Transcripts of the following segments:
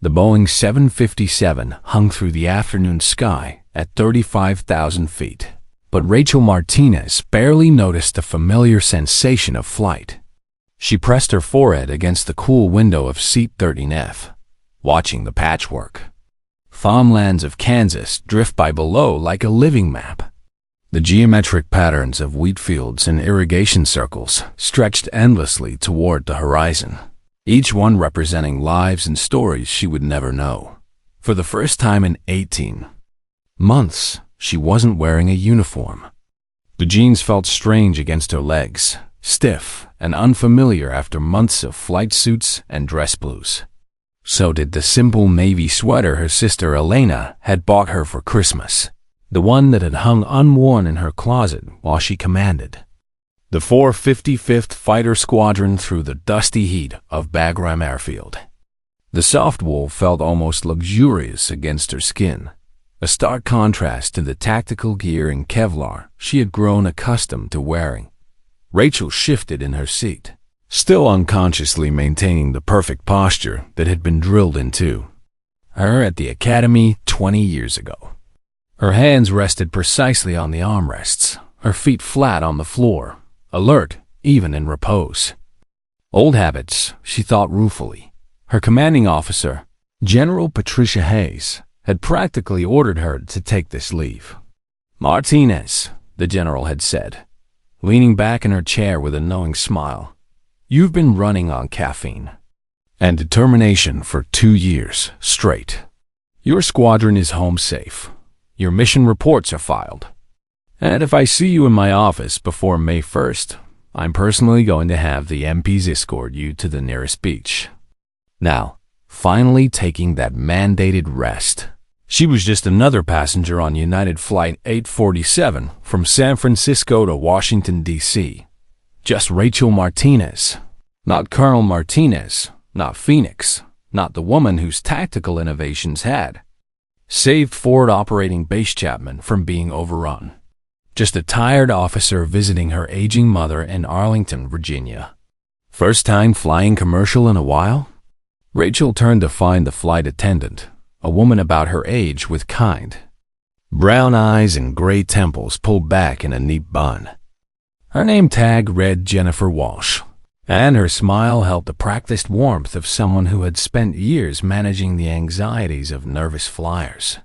The Boeing 757 hung through the afternoon sky at 35,000 feet. But Rachel Martinez barely noticed the familiar sensation of flight. She pressed her forehead against the cool window of seat 13F, watching the patchwork. Farmlands of Kansas drift by below like a living map. The geometric patterns of wheat fields and irrigation circles stretched endlessly toward the horizon, each one representing lives and stories she would never know. For the first time in 18 months, she wasn't wearing a uniform. The jeans felt strange against her legs, stiff and unfamiliar after months of flight suits and dress blues. So did the simple navy sweater her sister Elena had bought her for Christmas, the one that had hung unworn in her closet while she commanded the 455th Fighter Squadron through the dusty heat of Bagram Airfield. The soft wool felt almost luxurious against her skin, a stark contrast to the tactical gear and Kevlar she had grown accustomed to wearing. Rachel shifted in her seat, still unconsciously maintaining the perfect posture that had been drilled into her at the academy 20 years ago. Her hands rested precisely on the armrests, her feet flat on the floor, alert even in repose. Old habits, she thought ruefully. Her commanding officer, General Patricia Hayes, had practically ordered her to take this leave. "Martinez," the general had said, leaning back in her chair with a knowing smile, "you've been running on caffeine and determination for 2 years straight. Your squadron is home safe. Your mission reports are filed. And if I see you in my office before May 1st, I'm personally going to have the MPs escort you to the nearest beach." Now, finally taking that mandated rest. She was just another passenger on United Flight 847 from San Francisco to Washington, D.C. Just Rachel Martinez. Not Colonel Martinez, not Phoenix, not the woman whose tactical innovations had saved Ford Operating Base Chapman from being overrun. Just a tired officer visiting her aging mother in Arlington, Virginia. First time flying commercial in a while? Rachel turned to find the flight attendant, a woman about her age with kind brown eyes and gray temples pulled back in a neat bun. Her name tag read Jennifer Walsh, and her smile held the practiced warmth of someone who had spent years managing the anxieties of nervous flyers.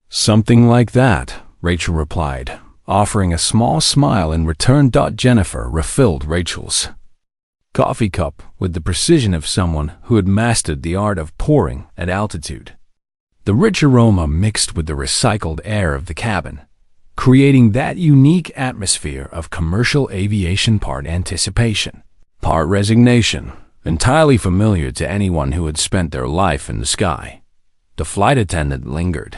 "Something like that," Rachel replied, offering a small smile in return. Jennifer refilled Rachel's coffee cup with the precision of someone who had mastered the art of pouring at altitude. The rich aroma mixed with the recycled air of the cabin, creating that unique atmosphere of commercial aviation, part anticipation, part resignation, entirely familiar to anyone who had spent their life in the sky. The flight attendant lingered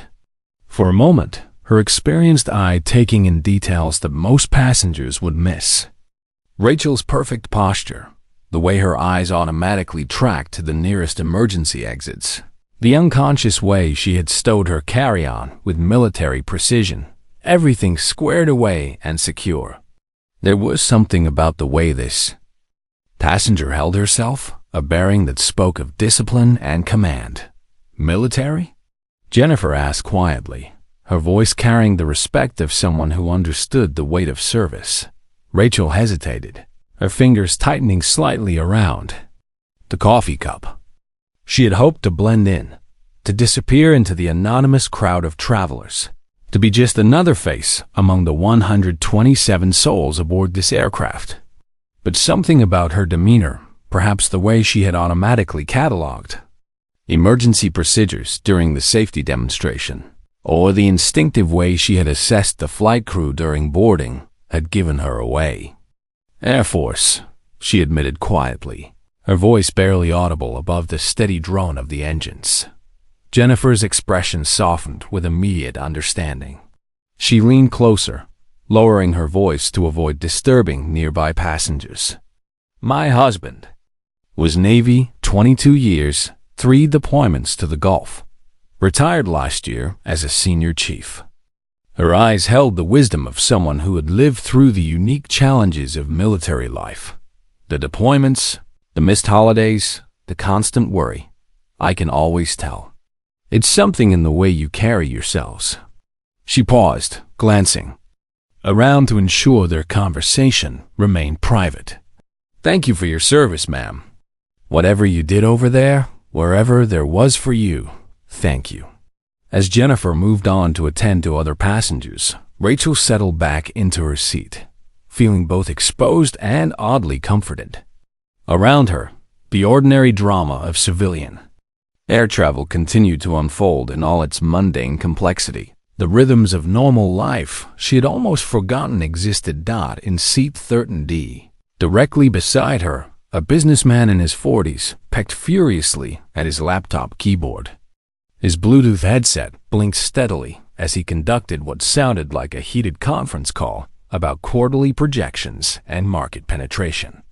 for a moment, her experienced eye taking in details that most passengers would miss. Rachel's perfect posture, the way her eyes automatically tracked to the nearest emergency exits, the unconscious way she had stowed her carry-on with military precision, everything squared away and secure. There was something about the way this passenger held herself, a bearing that spoke of discipline and command. "Military?" Jennifer asked quietly, her voice carrying the respect of someone who understood the weight of service. Rachel hesitated, her fingers tightening slightly around the coffee cup. She had hoped to blend in, to disappear into the anonymous crowd of travelers, to be just another face among the 127 souls aboard this aircraft. But something about her demeanor, perhaps the way she had automatically cataloged emergency procedures during the safety demonstration, or the instinctive way she had assessed the flight crew during boarding, had given her away. "Air Force," she admitted quietly, her voice barely audible above the steady drone of the engines. Jennifer's expression softened with immediate understanding. She leaned closer, lowering her voice to avoid disturbing nearby passengers. "My husband was Navy, 22 years, 3 deployments to the Gulf. Retired last year as a senior chief." Her eyes held the wisdom of someone who had lived through the unique challenges of military life. The deployments, the missed holidays, the constant worry. I can always tell. It's something in the way you carry yourselves." She paused, glancing around to ensure their conversation remained private. "Thank you for your service, ma'am. Whatever you did over there, wherever there was for you, thank you." As Jennifer moved on to attend to other passengers, Rachel settled back into her seat, feeling both exposed and oddly comforted. Around her, the ordinary drama of civilian air travel continued to unfold in all its mundane complexity. The rhythms of normal life she had almost forgotten existed. In seat 13D, directly beside her, a businessman in his 40s pecked furiously at his laptop keyboard. His Bluetooth headset blinked steadily as he conducted what sounded like a heated conference call about quarterly projections and market penetration.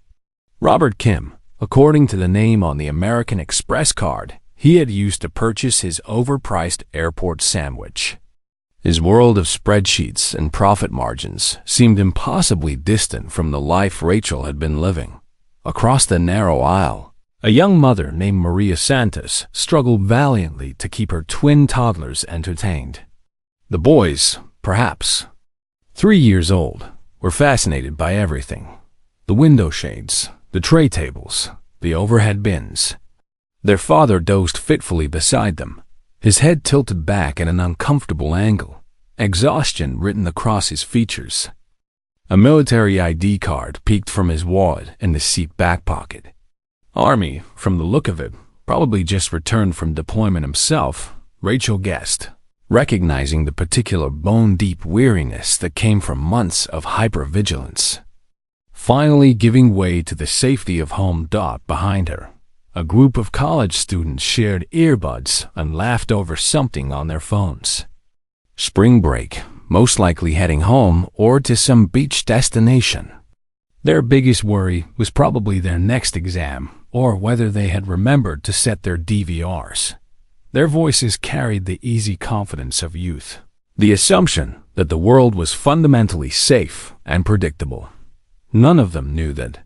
Robert Kim, according to the name on the American Express card he had used to purchase his overpriced airport sandwich. His world of spreadsheets and profit margins seemed impossibly distant from the life Rachel had been living. Across the narrow aisle, a young mother named Maria Santos struggled valiantly to keep her twin toddlers entertained. The boys, perhaps 3 years old, were fascinated by everything: the window shades, the tray tables, the overhead bins. Their father dozed fitfully beside them, his head tilted back at an uncomfortable angle, exhaustion written across his features. A military ID card peeked from his wallet in the seat back pocket. Army, from the look of it, probably just returned from deployment himself, Rachel guessed, recognizing the particular bone-deep weariness that came from months of hypervigilance. Finally giving way to the safety of home. Behind her, a group of college students shared earbuds and laughed over something on their phones. Spring break, most likely heading home or to some beach destination. Their biggest worry was probably their next exam or whether they had remembered to set their DVRs. Their voices carried the easy confidence of youth, the assumption that the world was fundamentally safe and predictable. None of them knew that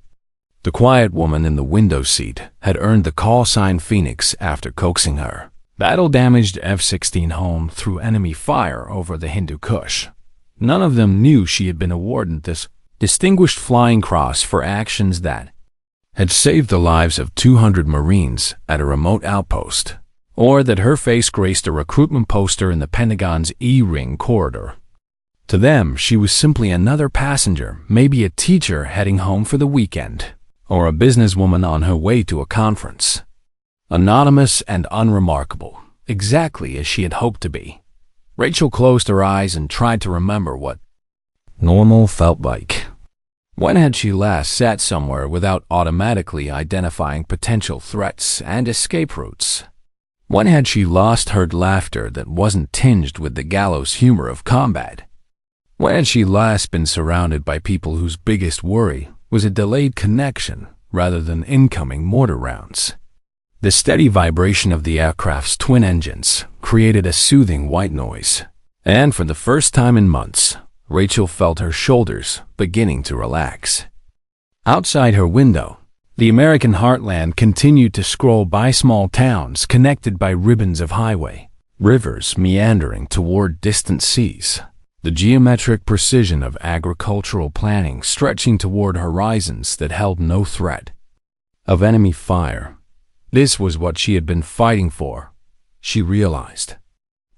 the quiet woman in the window seat had earned the call sign Phoenix after coaxing her battle-damaged F-16 home through enemy fire over the Hindu Kush. None of them knew she had been awarded this Distinguished Flying Cross for actions that had saved the lives of 200 Marines at a remote outpost, or that her face graced a recruitment poster in the Pentagon's E-Ring corridor. To them, she was simply another passenger, maybe a teacher heading home for the weekend, or a businesswoman on her way to a conference. Anonymous and unremarkable, exactly as she had hoped to be. Rachel closed her eyes and tried to remember what normal felt like. When had she last sat somewhere without automatically identifying potential threats and escape routes? When had she last heard laughter that wasn't tinged with the gallows humor of combat? When had she last been surrounded by people whose biggest worry was a delayed connection rather than incoming mortar rounds? The steady vibration of the aircraft's twin engines created a soothing white noise, and for the first time in months, Rachel felt her shoulders beginning to relax. Outside her window, the American heartland continued to scroll by small towns connected by ribbons of highway, rivers meandering toward distant seas, the geometric precision of agricultural planning stretching toward horizons that held no threat of enemy fire. This was what she had been fighting for, she realized.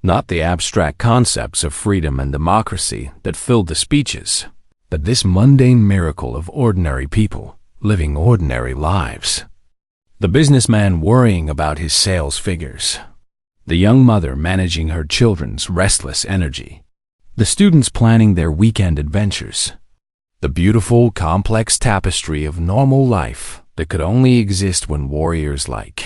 Not the abstract concepts of freedom and democracy that filled the speeches, but this mundane miracle of ordinary people living ordinary lives. The businessman worrying about his sales figures, the young mother managing her children's restless energy, the students planning their weekend adventures, the beautiful, complex tapestry of normal life that could only exist when warriors like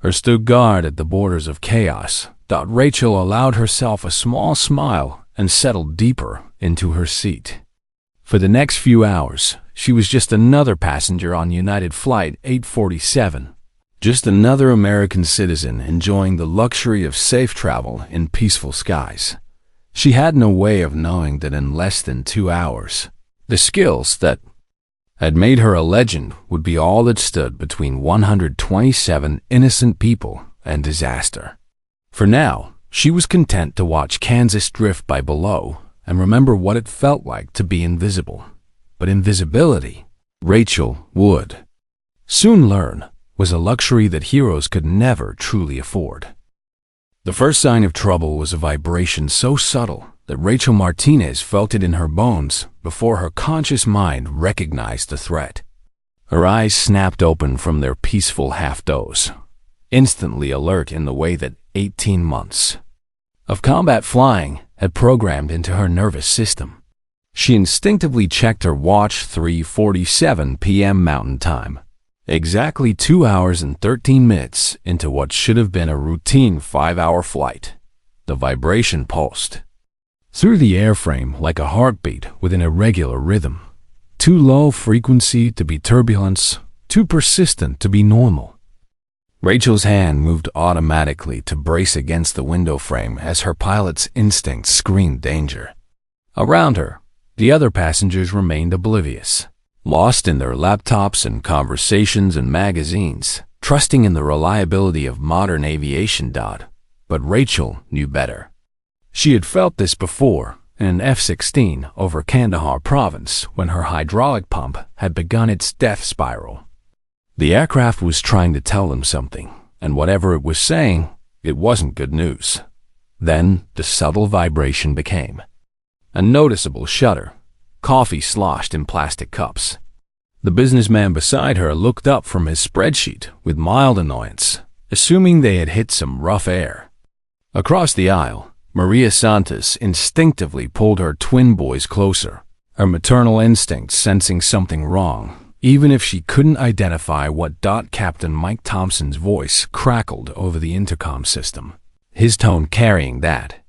her stood guard at the borders of chaos. Rachel allowed herself a small smile and settled deeper into her seat. For the next few hours, she was just another passenger on United Flight 847, just another American citizen enjoying the luxury of safe travel in peaceful skies. She had no way of knowing that in less than 2 hours, the skills that had made her a legend would be all that stood between 127 innocent people and disaster. For now, she was content to watch Kansas drift by below and remember what it felt like to be invisible. But invisibility, Rachel would soon learn, was a luxury that heroes could never truly afford. The first sign of trouble was a vibration so subtle that Rachel Martinez felt it in her bones before her conscious mind recognized the threat. Her eyes snapped open from their peaceful half-doze, instantly alert in the way that 18 months of combat flying had programmed into her nervous system. She instinctively checked her watch. 3:47 p.m. Mountain Time, exactly 2 hours and 13 minutes into what should have been a routine 5-hour flight. The vibration pulsed through the airframe like a heartbeat with an irregular rhythm. Too low frequency to be turbulence, too persistent to be normal. Rachel's hand moved automatically to brace against the window frame as her pilot's instinct screamed danger. Around her, the other passengers remained oblivious, lost in their laptops and conversations and magazines, trusting in the reliability of modern aviation. But Rachel knew better. She had felt this before in an F-16 over Kandahar province when her hydraulic pump had begun its death spiral. The aircraft was trying to tell them something, and whatever it was saying, it wasn't good news. Then the subtle vibration became a noticeable shudder, coffee sloshed in plastic cups. The businessman beside her looked up from his spreadsheet with mild annoyance, assuming they had hit some rough air. Across the aisle, Maria Santos instinctively pulled her twin boys closer, her maternal instincts sensing something wrong, even if she couldn't identify what. Captain Mike Thompson's voice crackled over the intercom system, his tone carrying that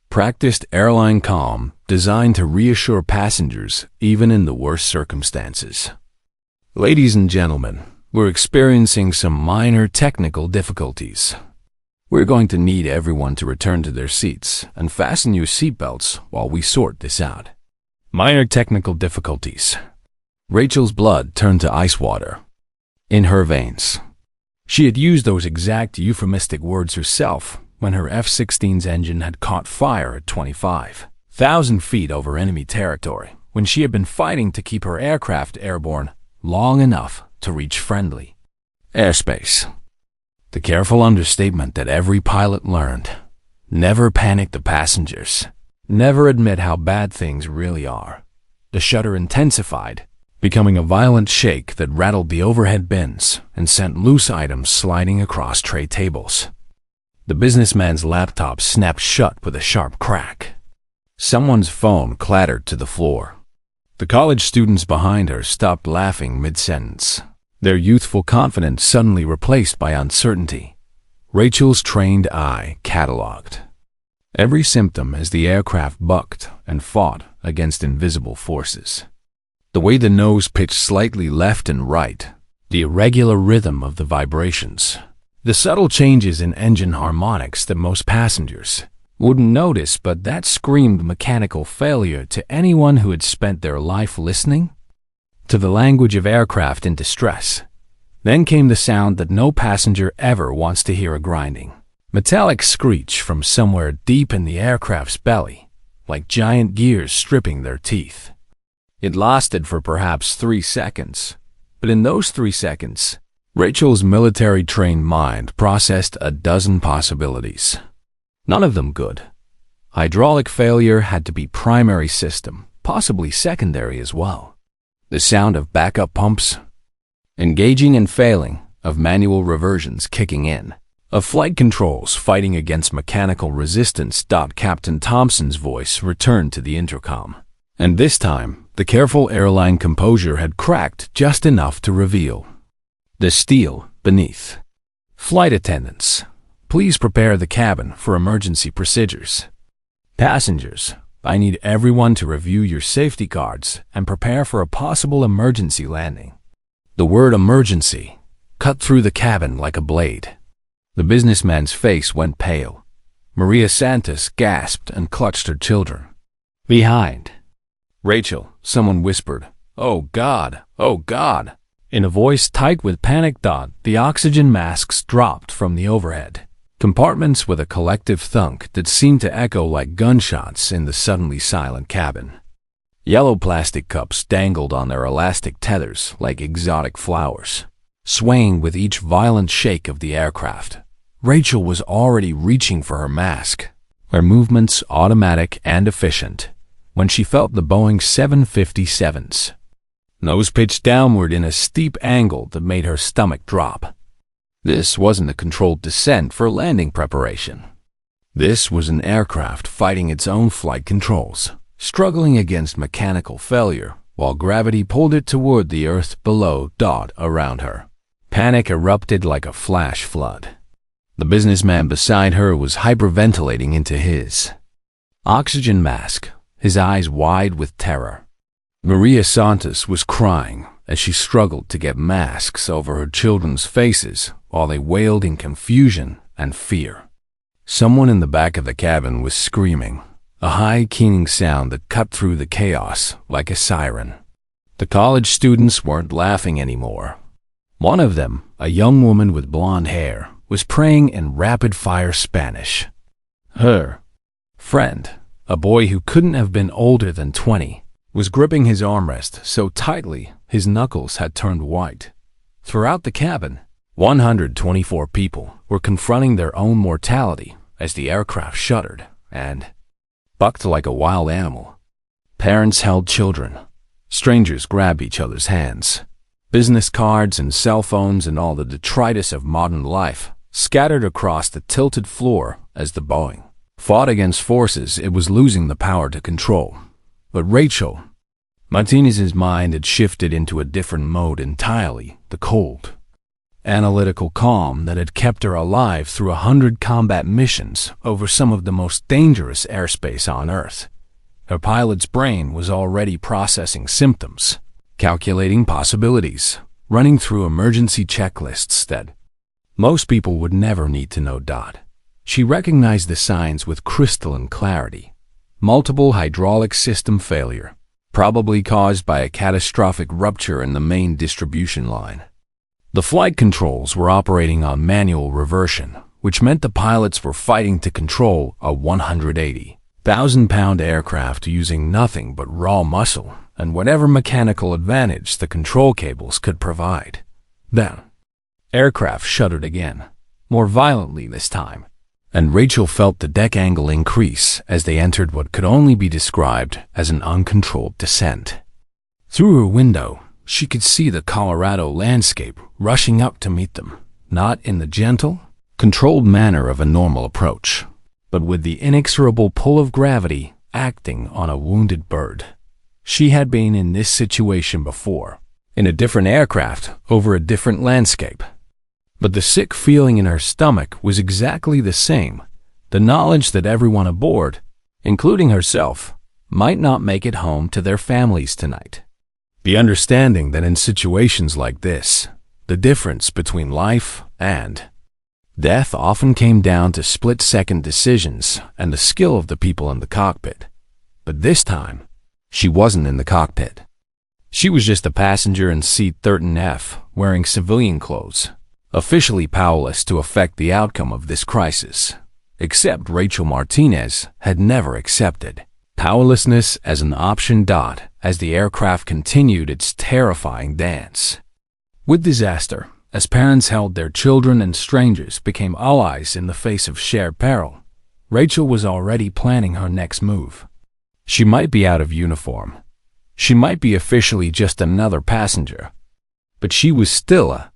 practiced airline calm designed to reassure passengers even in the worst circumstances. Ladies and gentlemen, we're experiencing some minor technical difficulties. We're going to need everyone to return to their seats and fasten your seatbelts while we sort this out. Minor technical difficulties. Rachel's blood turned to ice water in her veins. She had used those exact euphemistic words herself when her F-16's engine had caught fire at 25,000 feet over enemy territory, when she had been fighting to keep her aircraft airborne long enough to reach friendly airspace. The careful understatement that every pilot learned: never panic the passengers, never admit how bad things really are. The shudder intensified, becoming a violent shake that rattled the overhead bins and sent loose items sliding across tray tables. The businessman's laptop snapped shut with a sharp crack. Someone's phone clattered to the floor. The college students behind her stopped laughing mid-sentence, their youthful confidence suddenly replaced by uncertainty. Rachel's trained eye cataloged every symptom as the aircraft bucked and fought against invisible forces. The way the nose pitched slightly left and right, the irregular rhythm of the vibrations, the subtle changes in engine harmonics that most passengers wouldn't notice, but that screamed mechanical failure to anyone who had spent their life listening to the language of aircraft in distress. Then came the sound that no passenger ever wants to hear: a grinding, metallic screech from somewhere deep in the aircraft's belly, like giant gears stripping their teeth. It lasted for perhaps 3 seconds, but in those 3 seconds, Rachel's military-trained mind processed a dozen possibilities. None of them good. Hydraulic failure had to be primary system, possibly secondary as well. The sound of backup pumps engaging and failing, of manual reversions kicking in, of flight controls fighting against mechanical resistance. Captain Thompson's voice returned to the intercom, and this time the careful airline composure had cracked just enough to reveal the steel beneath. Flight attendants, please prepare the cabin for emergency procedures. Passengers, I need everyone to review your safety cards and prepare for a possible emergency landing. The word emergency cut through the cabin like a blade. The businessman's face went pale. Maria Santos gasped and clutched her children. Behind Rachel, someone whispered, "Oh God, oh God." In a voice tight with panic, the oxygen masks dropped from the overhead compartments with a collective thunk that seemed to echo like gunshots in the suddenly silent cabin. Yellow plastic cups dangled on their elastic tethers like exotic flowers, swaying with each violent shake of the aircraft. Rachel was already reaching for her mask, her movements automatic and efficient, when she felt the Boeing 757's nose pitched downward in a steep angle that made her stomach drop. This wasn't a controlled descent for landing preparation. This was an aircraft fighting its own flight controls, struggling against mechanical failure while gravity pulled it toward the earth below. Around her, panic erupted like a flash flood. The businessman beside her was hyperventilating into his oxygen mask, his eyes wide with terror. Maria Santos was crying as she struggled to get masks over her children's faces while they wailed in confusion and fear. Someone in the back of the cabin was screaming, a high keening sound that cut through the chaos like a siren. The college students weren't laughing anymore. One of them, a young woman with blonde hair, was praying in rapid-fire Spanish. Her friend, a boy who couldn't have been older than 20, was gripping his armrest so tightly his knuckles had turned white. Throughout the cabin, 124 people were confronting their own mortality as the aircraft shuddered and bucked like a wild animal. Parents held children. Strangers grabbed each other's hands. Business cards and cell phones and all the detritus of modern life scattered across the tilted floor as the Boeing fought against forces it was losing the power to control. But Rachel Martinez's mind had shifted into a different mode entirely, the cold, analytical calm that had kept her alive through 100 combat missions over some of the most dangerous airspace on Earth. Her pilot's brain was already processing symptoms, calculating possibilities, running through emergency checklists that most people would never need to know. She recognized the signs with crystalline clarity. Multiple hydraulic system failure, probably caused by a catastrophic rupture in the main distribution line. The flight controls were operating on manual reversion, which meant the pilots were fighting to control a 180,000-pound aircraft using nothing but raw muscle and whatever mechanical advantage the control cables could provide. Then, aircraft shuddered again, more violently this time, and Rachel felt the deck angle increase as they entered what could only be described as an uncontrolled descent. Through her window, she could see the Colorado landscape rushing up to meet them, not in the gentle, controlled manner of a normal approach, but with the inexorable pull of gravity acting on a wounded bird. She had been in this situation before, in a different aircraft over a different landscape. But the sick feeling in her stomach was exactly the same, the knowledge that everyone aboard, including herself, might not make it home to their families tonight. The understanding that in situations like this, the difference between life and death often came down to split-second decisions and the skill of the people in the cockpit. But this time, she wasn't in the cockpit. She was just a passenger in seat 13F, wearing civilian clothes, officially powerless to affect the outcome of this crisis. Except Rachel Martinez had never accepted powerlessness as an option. As the aircraft continued its terrifying dance with disaster, as parents held their children and strangers became allies in the face of shared peril, Rachel was already planning her next move. She might be out of uniform. She might be officially just another passenger. But she was still a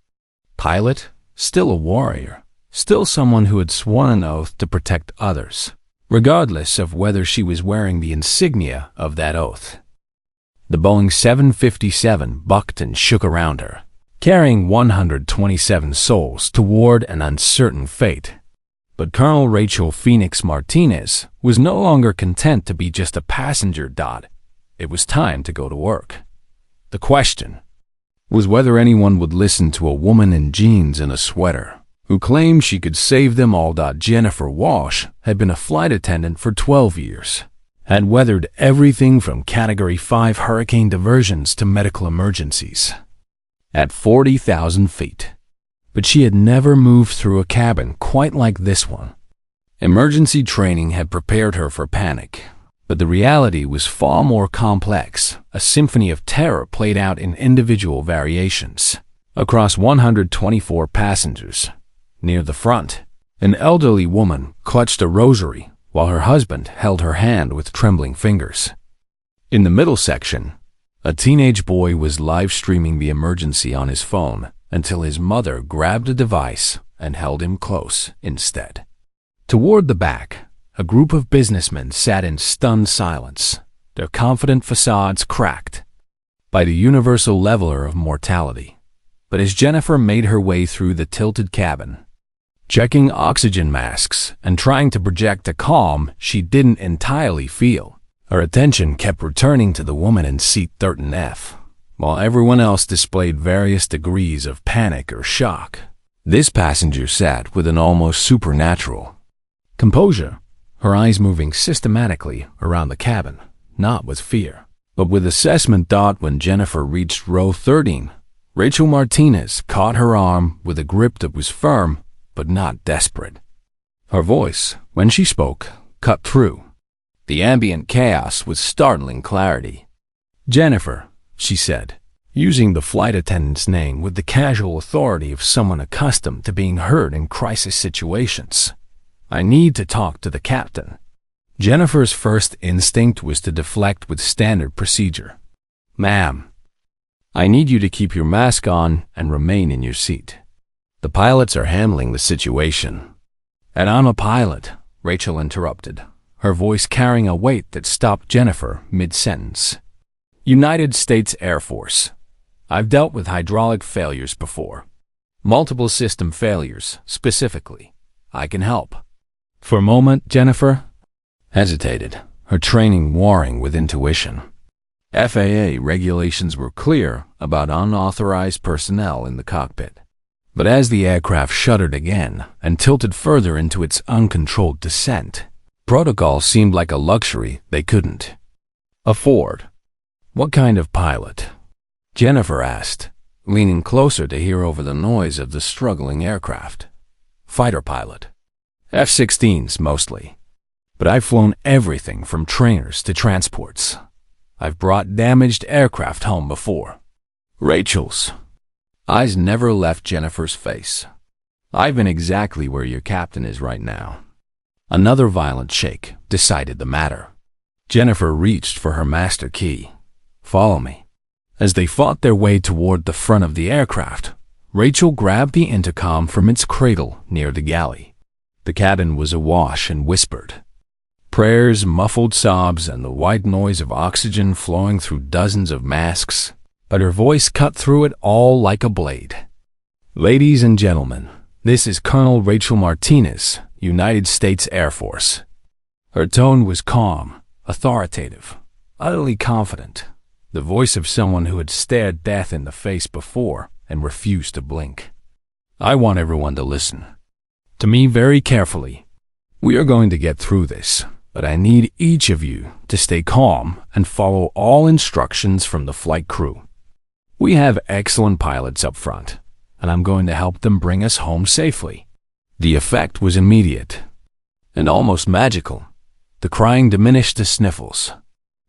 pilot, still a warrior, still someone who had sworn an oath to protect others, regardless of whether she was wearing the insignia of that oath. The Boeing 757 bucked and shook around her, carrying 127 souls toward an uncertain fate. But Colonel Rachel Phoenix Martinez was no longer content to be just a passenger. It was time to go to work. The question was whether anyone would listen to a woman in jeans and a sweater who claimed she could save them all. Jennifer Walsh had been a flight attendant for 12 years, had weathered everything from Category 5 hurricane diversions to medical emergencies. at 40,000 feet. But she had never moved through a cabin quite like this one. Emergency training had prepared her for panic, but the reality was far more complex. A symphony of terror played out in individual variations across 124 passengers. Near the front, an elderly woman clutched a rosary while her husband held her hand with trembling fingers. In the middle section, a teenage boy was live streaming the emergency on his phone until his mother grabbed a device and held him close instead. Toward the back, a group of businessmen sat in stunned silence, their confident facades cracked by the universal leveler of mortality. But as Jennifer made her way through the tilted cabin, checking oxygen masks and trying to project a calm she didn't entirely feel, her attention kept returning to the woman in seat 13F. While everyone else displayed various degrees of panic or shock, this passenger sat with an almost supernatural composure, her eyes moving systematically around the cabin, not with fear, but with assessment. When Jennifer reached row 13, Rachel Martinez caught her arm with a grip that was firm but not desperate. Her voice, when she spoke, cut through the ambient chaos with startling clarity. "Jennifer," she said, using the flight attendant's name with the casual authority of someone accustomed to being heard in crisis situations, "I need to talk to the captain." Jennifer's first instinct was to deflect with standard procedure. "Ma'am, I need you to keep your mask on and remain in your seat. The pilots are handling the situation." "And I'm a pilot," Rachel interrupted, her voice carrying a weight that stopped Jennifer mid-sentence. "United States Air Force. I've dealt with hydraulic failures before. Multiple system failures, specifically. I can help." For a moment, Jennifer hesitated, her training warring with intuition. FAA regulations were clear about unauthorized personnel in the cockpit. But as the aircraft shuddered again and tilted further into its uncontrolled descent, protocol seemed like a luxury they couldn't afford. "What kind of pilot?" Jennifer asked, leaning closer to hear over the noise of the struggling aircraft. "Fighter pilot. F-16s mostly. But I've flown everything from trainers to transports. I've brought damaged aircraft home before." Rachel's eyes never left Jennifer's face. "I've been exactly where your captain is right now." Another violent shake decided the matter. Jennifer reached for her master key. "Follow me." As they fought their way toward the front of the aircraft, Rachel grabbed the intercom from its cradle near the galley. The cabin was awash and whispered. Prayers, muffled sobs, and the white noise of oxygen flowing through dozens of masks, but her voice cut through it all like a blade. "Ladies and gentlemen, this is Colonel Rachel Martinez, United States Air Force." Her tone was calm, authoritative, utterly confident, the voice of someone who had stared death in the face before and refused to blink. "I want everyone to listen to me very carefully. We are going to get through this, but I need each of you to stay calm and follow all instructions from the flight crew. We have excellent pilots up front, and I'm going to help them bring us home safely." The effect was immediate and almost magical. The crying diminished to sniffles.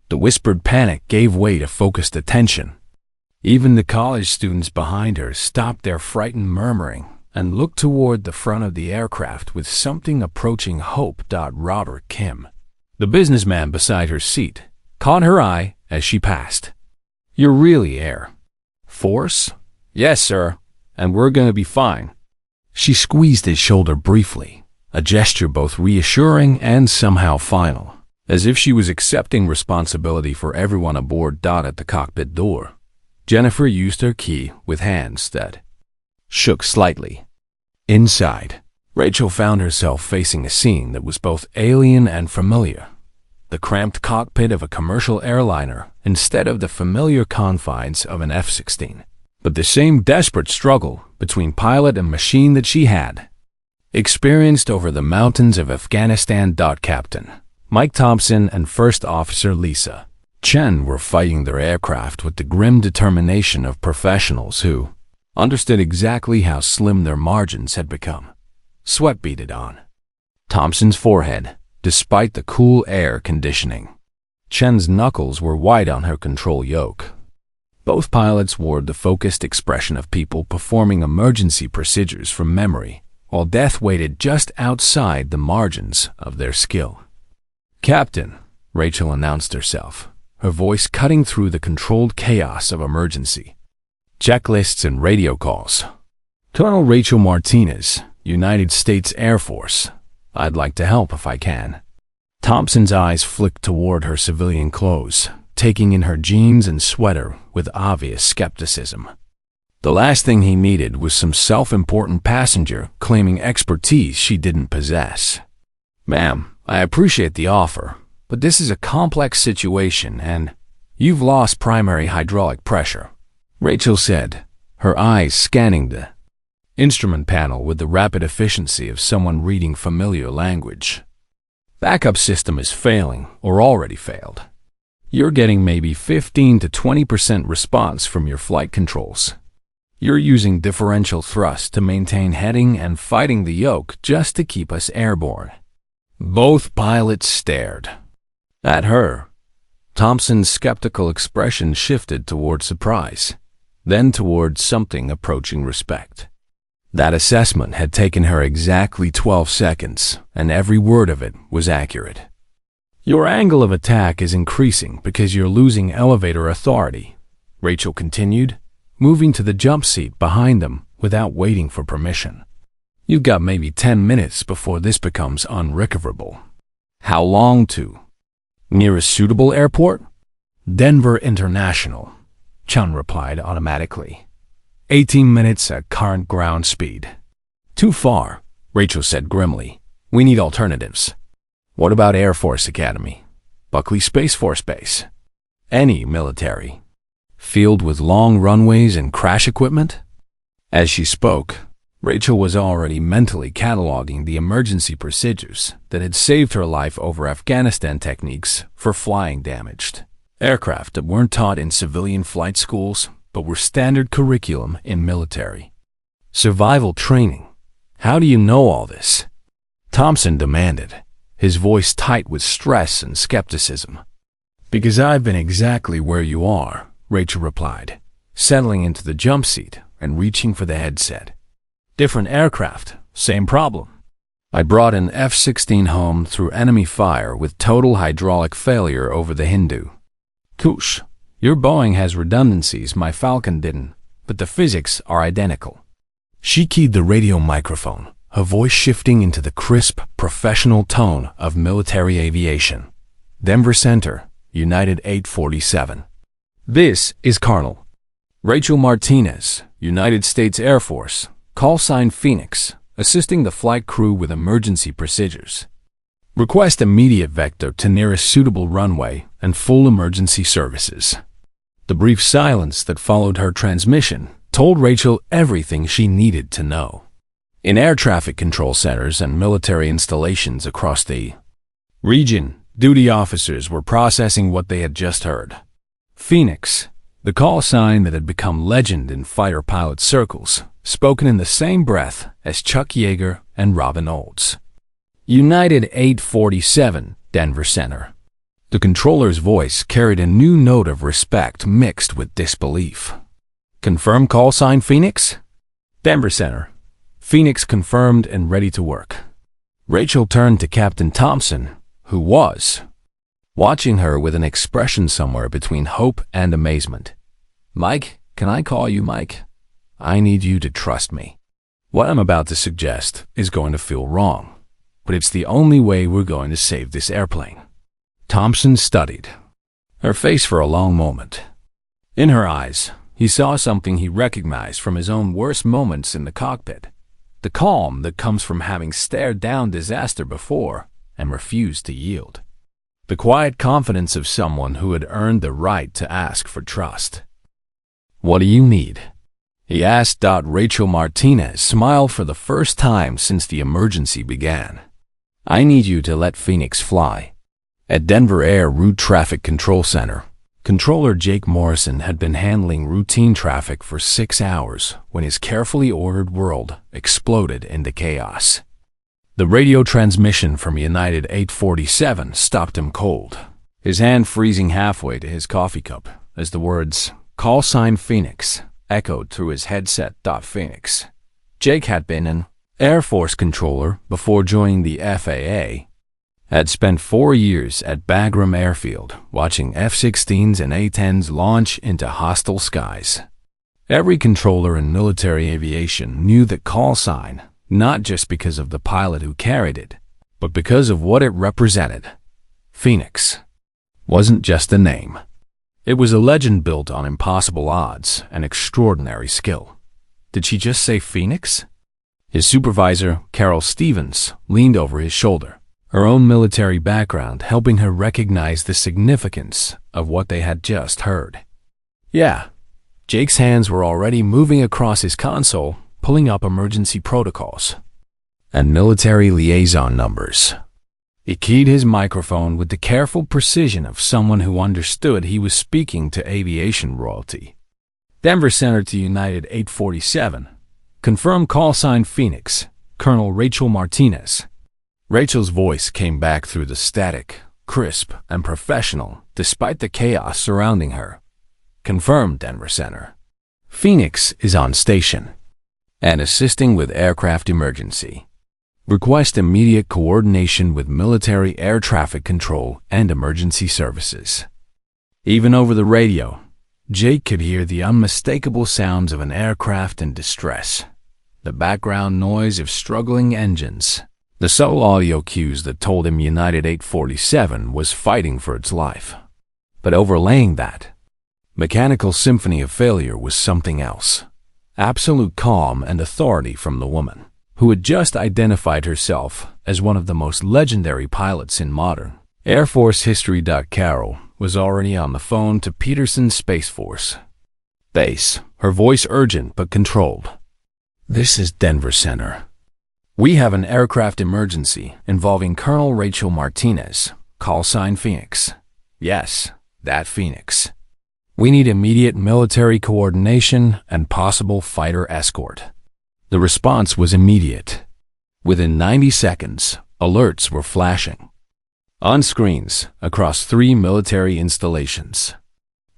The whispered panic gave way to focused attention. Even the college students behind her stopped their frightened murmuring and looked toward the front of the aircraft with something approaching hope. Robert Kim, the businessman beside her seat, caught her eye as she passed. "You're really Air Force?" "Yes, sir, and we're going to be fine." She squeezed his shoulder briefly, a gesture both reassuring and somehow final, as if she was accepting responsibility for everyone aboard. At the cockpit door, Jennifer used her key with hands that shook slightly. Inside, Rachel found herself facing a scene that was both alien and familiar. The cramped cockpit of a commercial airliner instead of the familiar confines of an F-16. But the same desperate struggle between pilot and machine that she had experienced over the mountains of Afghanistan. Captain Mike Thompson and First Officer Lisa Chen were fighting their aircraft with the grim determination of professionals who understood exactly how slim their margins had become. Sweat beaded on Thompson's forehead, despite the cool air conditioning. Chen's knuckles were white on her control yoke. Both pilots wore the focused expression of people performing emergency procedures from memory, while death waited just outside the margins of their skill. "Captain," Rachel announced herself, her voice cutting through the controlled chaos of emergency. Checklists and radio calls. "Colonel Rachel Martinez, United States Air Force. I'd like to help if I can." Thompson's eyes flicked toward her civilian clothes, taking in her jeans and sweater with obvious skepticism. The last thing he needed was some self-important passenger claiming expertise she didn't possess. "Ma'am, I appreciate the offer, but this is a complex situation and you've lost primary hydraulic pressure," Rachel said, her eyes scanning the instrument panel with the rapid efficiency of someone reading familiar language. "Backup system is failing or already failed. You're getting maybe 15 to 20% response from your flight controls. You're using differential thrust to maintain heading and fighting the yoke just to keep us airborne." Both pilots stared at her. Thompson's skeptical expression shifted toward surprise, then toward something approaching respect. That assessment had taken her exactly 12 seconds, and every word of it was accurate. "Your angle of attack is increasing because you're losing elevator authority," Rachel continued, moving to the jump seat behind them without waiting for permission. "You've got maybe 10 minutes before this becomes unrecoverable." "How long to?" "Nearest suitable airport?" "Denver International," Chun replied automatically. 18 minutes at current ground speed." "Too far," Rachel said grimly. "We need alternatives." "What about Air Force Academy? Buckley Space Force Base?" "Any military field with long runways and crash equipment?" As she spoke, Rachel was already mentally cataloging the emergency procedures that had saved her life over Afghanistan techniques for flying damaged aircraft that weren't taught in civilian flight schools but were standard curriculum in military survival training. "How do you know all this?" Thompson demanded, his voice tight with stress and skepticism. "Because I've been exactly where you are," Rachel replied, settling into the jump seat and reaching for the headset. "Different aircraft, same problem. I brought an F-16 home through enemy fire with total hydraulic failure over the Hindu Kush. Your Boeing has redundancies my Falcon didn't, but the physics are identical." She keyed the radio microphone, her voice shifting into the crisp, professional tone of military aviation. "Denver Center, United 847. This is Colonel Rachel Martinez, United States Air Force, call sign Phoenix, assisting the flight crew with emergency procedures. Request immediate vector to nearest suitable runway and full emergency services." The brief silence that followed her transmission told Rachel everything she needed to know. In air traffic control centers and military installations across the region, duty officers were processing what they had just heard. Phoenix, the call sign that had become legend in fighter pilot circles, spoken in the same breath as Chuck Yeager and Robin Olds. "United 847, Denver Center." The controller's voice carried a new note of respect mixed with disbelief. "Confirm call sign Phoenix?" "Denver Center." Phoenix confirmed and ready to work. Rachel turned to Captain Thompson, who was watching her with an expression somewhere between hope and amazement. "Mike, can I call you Mike? I need you to trust me. What I'm about to suggest is going to feel wrong, but it's the only way we're going to save this airplane." Thompson studied her face for a long moment. In her eyes, he saw something he recognized from his own worst moments in the cockpit, the calm that comes from having stared down disaster before and refused to yield, the quiet confidence of someone who had earned the right to ask for trust. "What do you need?" he asked. Rachel Martinez smiled for the first time since the emergency began. "I need you to let Phoenix fly. At Denver Air Route Traffic Control Center, Controller Jake Morrison had been handling routine traffic for 6 hours when his carefully ordered world exploded into chaos. The radio transmission from United 847 stopped him cold, his hand freezing halfway to his coffee cup as the words, "Call sign Phoenix," echoed through his headset. Phoenix. Jake had been an Air Force controller before joining the FAA, had spent 4 years at Bagram Airfield watching F-16s and A-10s launch into hostile skies. Every controller in military aviation knew that call sign, not just because of the pilot who carried it, but because of what it represented. Phoenix wasn't just a name. It was a legend built on impossible odds and extraordinary skill. Did she just say Phoenix? His supervisor, Carol Stevens, leaned over his shoulder, her own military background helping her recognize the significance of what they had just heard. Yeah, Jake's hands were already moving across his console, pulling up emergency protocols and military liaison numbers. He keyed his microphone with the careful precision of someone who understood he was speaking to aviation royalty. Denver Center to United 847. Confirm call sign Phoenix, Colonel Rachel Martinez. Rachel's voice came back through the static, crisp, and professional, despite the chaos surrounding her. Confirmed, Denver Center. Phoenix is on station and assisting with aircraft emergency. Request immediate coordination with military air traffic control and emergency services. Even over the radio, Jake could hear the unmistakable sounds of an aircraft in distress, the background noise of struggling engines, the subtle audio cues that told him United 847 was fighting for its life. But overlaying that mechanical symphony of failure was something else. Absolute calm and authority from the woman, who had just identified herself as one of the most legendary pilots in modern Air Force history. Carol was already on the phone to Peterson Space Force Base, her voice urgent but controlled. This is Denver Center. We have an aircraft emergency involving Colonel Rachel Martinez, call sign Phoenix. Yes, that Phoenix. We need immediate military coordination and possible fighter escort. The response was immediate. Within 90 seconds, alerts were flashing on screens across 3 military installations.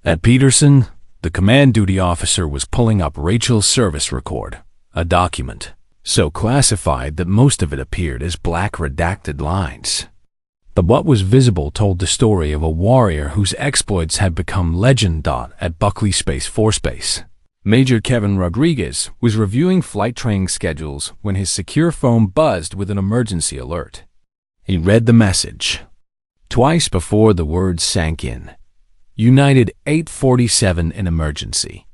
At Peterson, the command duty officer was pulling up Rachel's service record, a document so classified that most of it appeared as black redacted lines. But what was visible told the story of a warrior whose exploits had become legend. At Buckley Space Force Base, Major Kevin Rodriguez was reviewing flight training schedules when his secure phone buzzed with an emergency alert. He read the message. Twice before the words sank in. United 847 in emergency.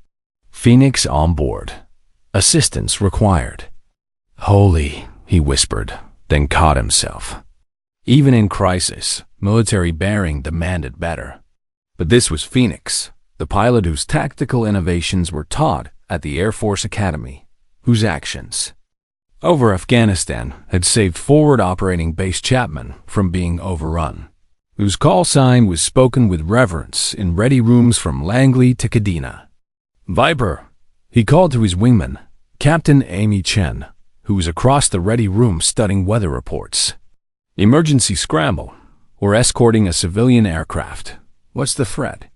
Phoenix on board. Assistance required. Holy, he whispered, then caught himself. Even in crisis, military bearing demanded better. But this was Phoenix, the pilot whose tactical innovations were taught at the Air Force Academy, whose actions over Afghanistan had saved forward operating base Chapman from being overrun, whose call sign was spoken with reverence in ready rooms from Langley to Kadena. Viper, he called to his wingman, Captain Amy Chen, who was across the ready room studying weather reports. Emergency scramble, or escorting a civilian aircraft. What's the threat?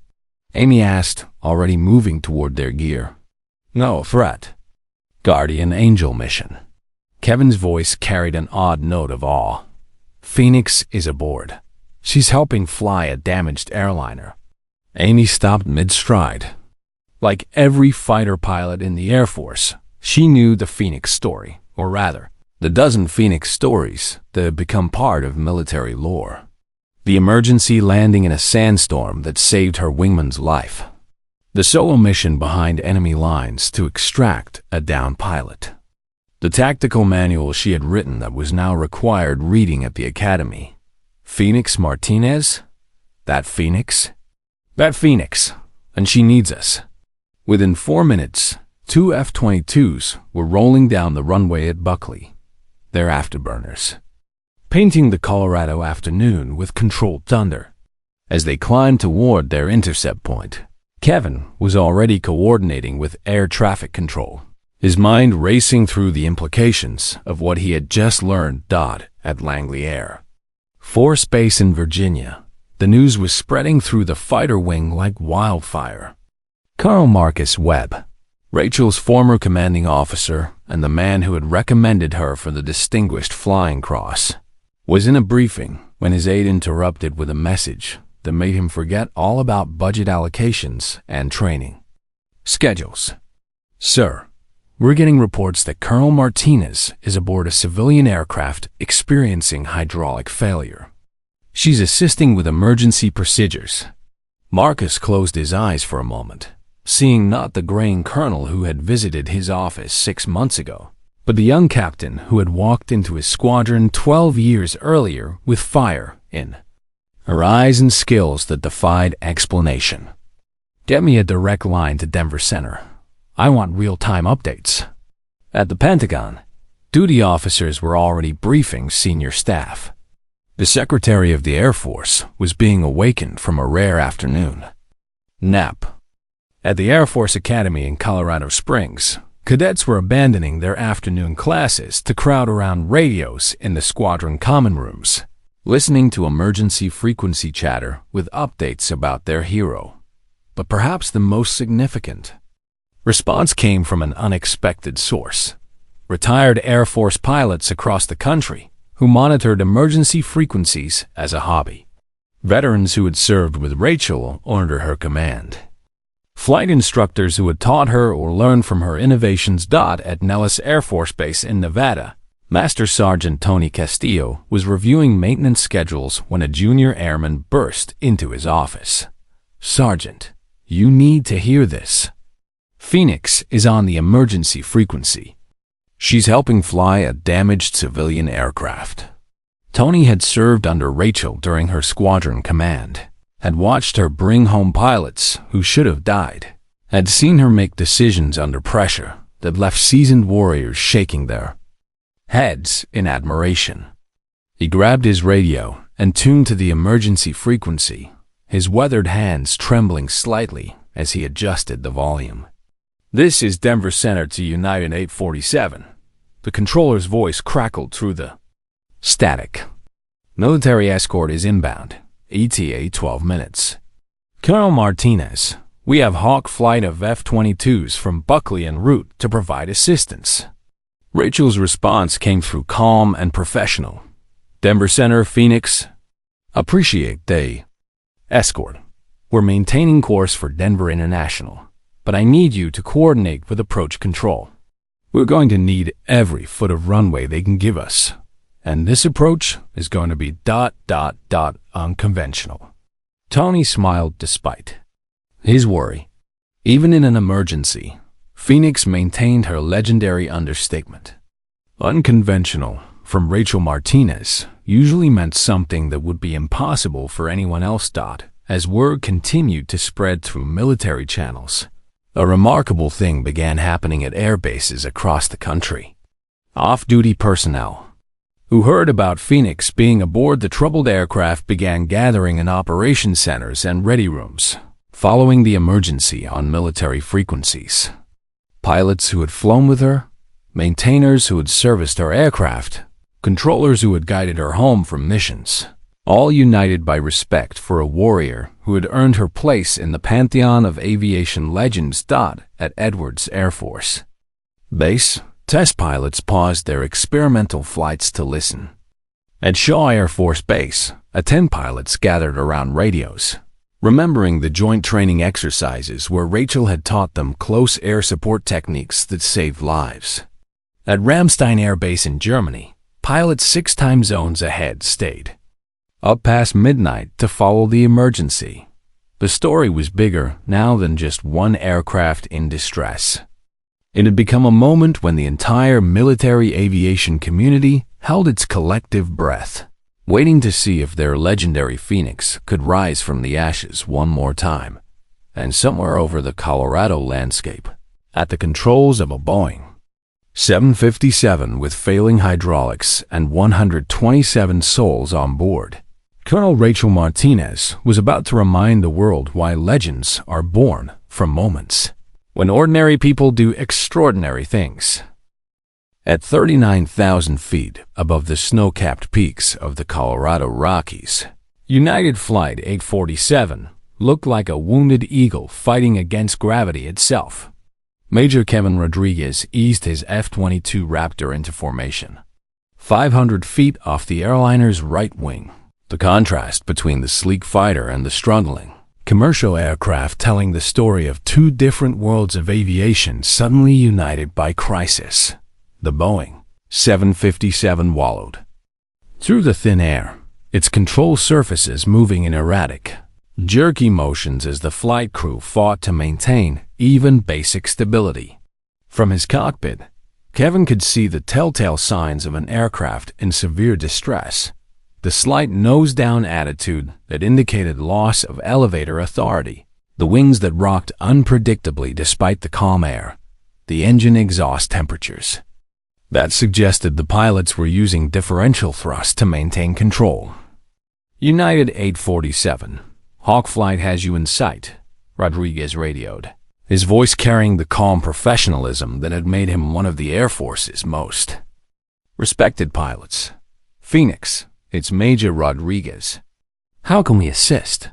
Amy asked, already moving toward their gear. No threat. Guardian Angel mission. Kevin's voice carried an odd note of awe. Phoenix is aboard. She's helping fly a damaged airliner. Amy stopped mid-stride. Like every fighter pilot in the Air Force, she knew the Phoenix story. Or rather, the dozen Phoenix stories that had become part of military lore. The emergency landing in a sandstorm that saved her wingman's life. The solo mission behind enemy lines to extract a downed pilot. The tactical manual she had written that was now required reading at the academy. Phoenix Martinez? That Phoenix? That Phoenix, and she needs us. Within 4 minutes, 2 F-22s were rolling down the runway at Buckley, their afterburners, painting the Colorado afternoon with controlled thunder. As they climbed toward their intercept point, Kevin was already coordinating with air traffic control, his mind racing through the implications of what he had just learned. At Langley Air Force Base in Virginia, the news was spreading through the fighter wing like wildfire. Colonel Marcus Webb, Rachel's former commanding officer and the man who had recommended her for the Distinguished Flying Cross, was in a briefing when his aide interrupted with a message that made him forget all about budget allocations and training schedules. "Sir, we're getting reports that Colonel Martinez is aboard a civilian aircraft experiencing hydraulic failure. She's assisting with emergency procedures." Marcus closed his eyes for a moment, seeing not the graying colonel who had visited his office 6 months ago, but the young captain who had walked into his squadron 12 years earlier with fire in her eyes and skills that defied explanation. "Get me a direct line to Denver Center. I want real-time updates." At the Pentagon, duty officers were already briefing senior staff. The Secretary of the Air Force was being awakened from a rare afternoon nap. At the Air Force Academy in Colorado Springs, cadets were abandoning their afternoon classes to crowd around radios in the squadron common rooms, listening to emergency frequency chatter with updates about their hero. But perhaps the most significant response came from an unexpected source: retired Air Force pilots across the country who monitored emergency frequencies as a hobby. Veterans who had served with Rachel under her command. Flight instructors who had taught her or learned from her innovations. At Nellis Air Force Base in Nevada, Master Sergeant Tony Castillo was reviewing maintenance schedules when a junior airman burst into his office. "Sergeant, you need to hear this. Phoenix is on the emergency frequency. She's helping fly a damaged civilian aircraft." Tony had served under Rachel during her squadron command, had watched her bring home pilots who should have died, had seen her make decisions under pressure that left seasoned warriors shaking their heads in admiration. He grabbed his radio and tuned to the emergency frequency, his weathered hands trembling slightly as he adjusted the volume. "This is Denver Center to United 847. The controller's voice crackled through the static. "Military escort is inbound. ETA 12 minutes. Colonel Martinez, we have Hawk flight of F-22s from Buckley en route to provide assistance." Rachel's response came through calm and professional. "Denver Center, Phoenix. Appreciate the escort. We're maintaining course for Denver International, but I need you to coordinate with approach control. We're going to need every foot of runway they can give us, and this approach is going to be ... unconventional." Tony smiled despite his worry. Even in an emergency, Phoenix maintained her legendary understatement. Unconventional, from Rachel Martinez, usually meant something that would be impossible for anyone else. As word continued to spread through military channels, a remarkable thing began happening at air bases across the country. Off-duty personnel who heard about Phoenix being aboard the troubled aircraft began gathering in operation centers and ready rooms, following the emergency on military frequencies. Pilots who had flown with her, maintainers who had serviced her aircraft, controllers who had guided her home from missions, all united by respect for a warrior who had earned her place in the pantheon of aviation legends. At Edwards Air Force Base, test pilots paused their experimental flights to listen. At Shaw Air Force Base, 10 pilots gathered around radios, remembering the joint training exercises where Rachel had taught them close air support techniques that saved lives. At Ramstein Air Base in Germany, pilots 6 time zones ahead stayed up past midnight to follow the emergency. The story was bigger now than just one aircraft in distress. It had become a moment when the entire military aviation community held its collective breath, waiting to see if their legendary Phoenix could rise from the ashes one more time. And somewhere over the Colorado landscape, at the controls of a Boeing 757 with failing hydraulics and 127 souls on board, Colonel Rachel Martinez was about to remind the world why legends are born from moments when ordinary people do extraordinary things. At 39,000 feet above the snow-capped peaks of the Colorado Rockies, United Flight 847 looked like a wounded eagle fighting against gravity itself. Major Kevin Rodriguez eased his F-22 Raptor into formation, 500 feet off the airliner's right wing. The contrast between the sleek fighter and the struggling commercial aircraft telling the story of two different worlds of aviation suddenly united by crisis. The Boeing 757 wallowed through the thin air, its control surfaces moving in erratic, jerky motions as the flight crew fought to maintain even basic stability. From his cockpit, Kevin could see the telltale signs of an aircraft in severe distress. The slight nose-down attitude that indicated loss of elevator authority, the wings that rocked unpredictably despite the calm air, the engine exhaust temperatures that suggested the pilots were using differential thrust to maintain control. United 847, Hawk Flight has you in sight, Rodriguez radioed, his voice carrying the calm professionalism that had made him one of the Air Force's most respected pilots. Phoenix, it's Major Rodriguez. How can we assist?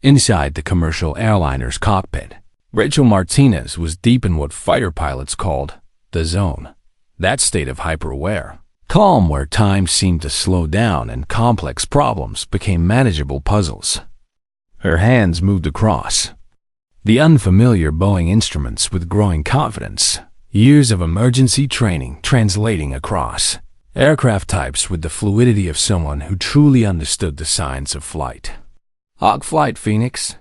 Inside the commercial airliner's cockpit, Rachel Martinez was deep in what fighter pilots called the zone, that state of hyper-aware calm where time seemed to slow down and complex problems became manageable puzzles. Her hands moved across the unfamiliar Boeing instruments with growing confidence, years of emergency training translating across aircraft types with the fluidity of someone who truly understood the science of flight. Hawk Flight, Phoenix.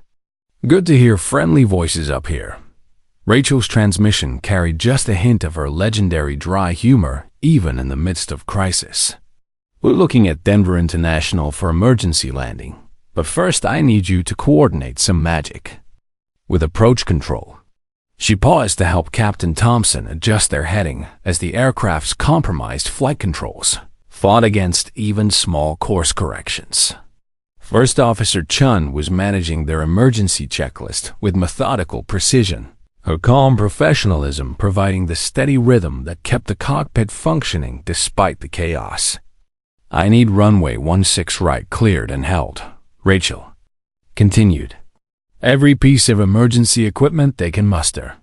Good to hear friendly voices up here. Rachel's transmission carried just a hint of her legendary dry humor even in the midst of crisis. We're looking at Denver International for emergency landing, but first I need you to coordinate some magic with approach control. She paused to help Captain Thompson adjust their heading as the aircraft's compromised flight controls fought against even small course corrections. First Officer Chun was managing their emergency checklist with methodical precision, her calm professionalism providing the steady rhythm that kept the cockpit functioning despite the chaos. I need runway 16 right cleared and held, Rachel continued. Every piece of emergency equipment they can muster.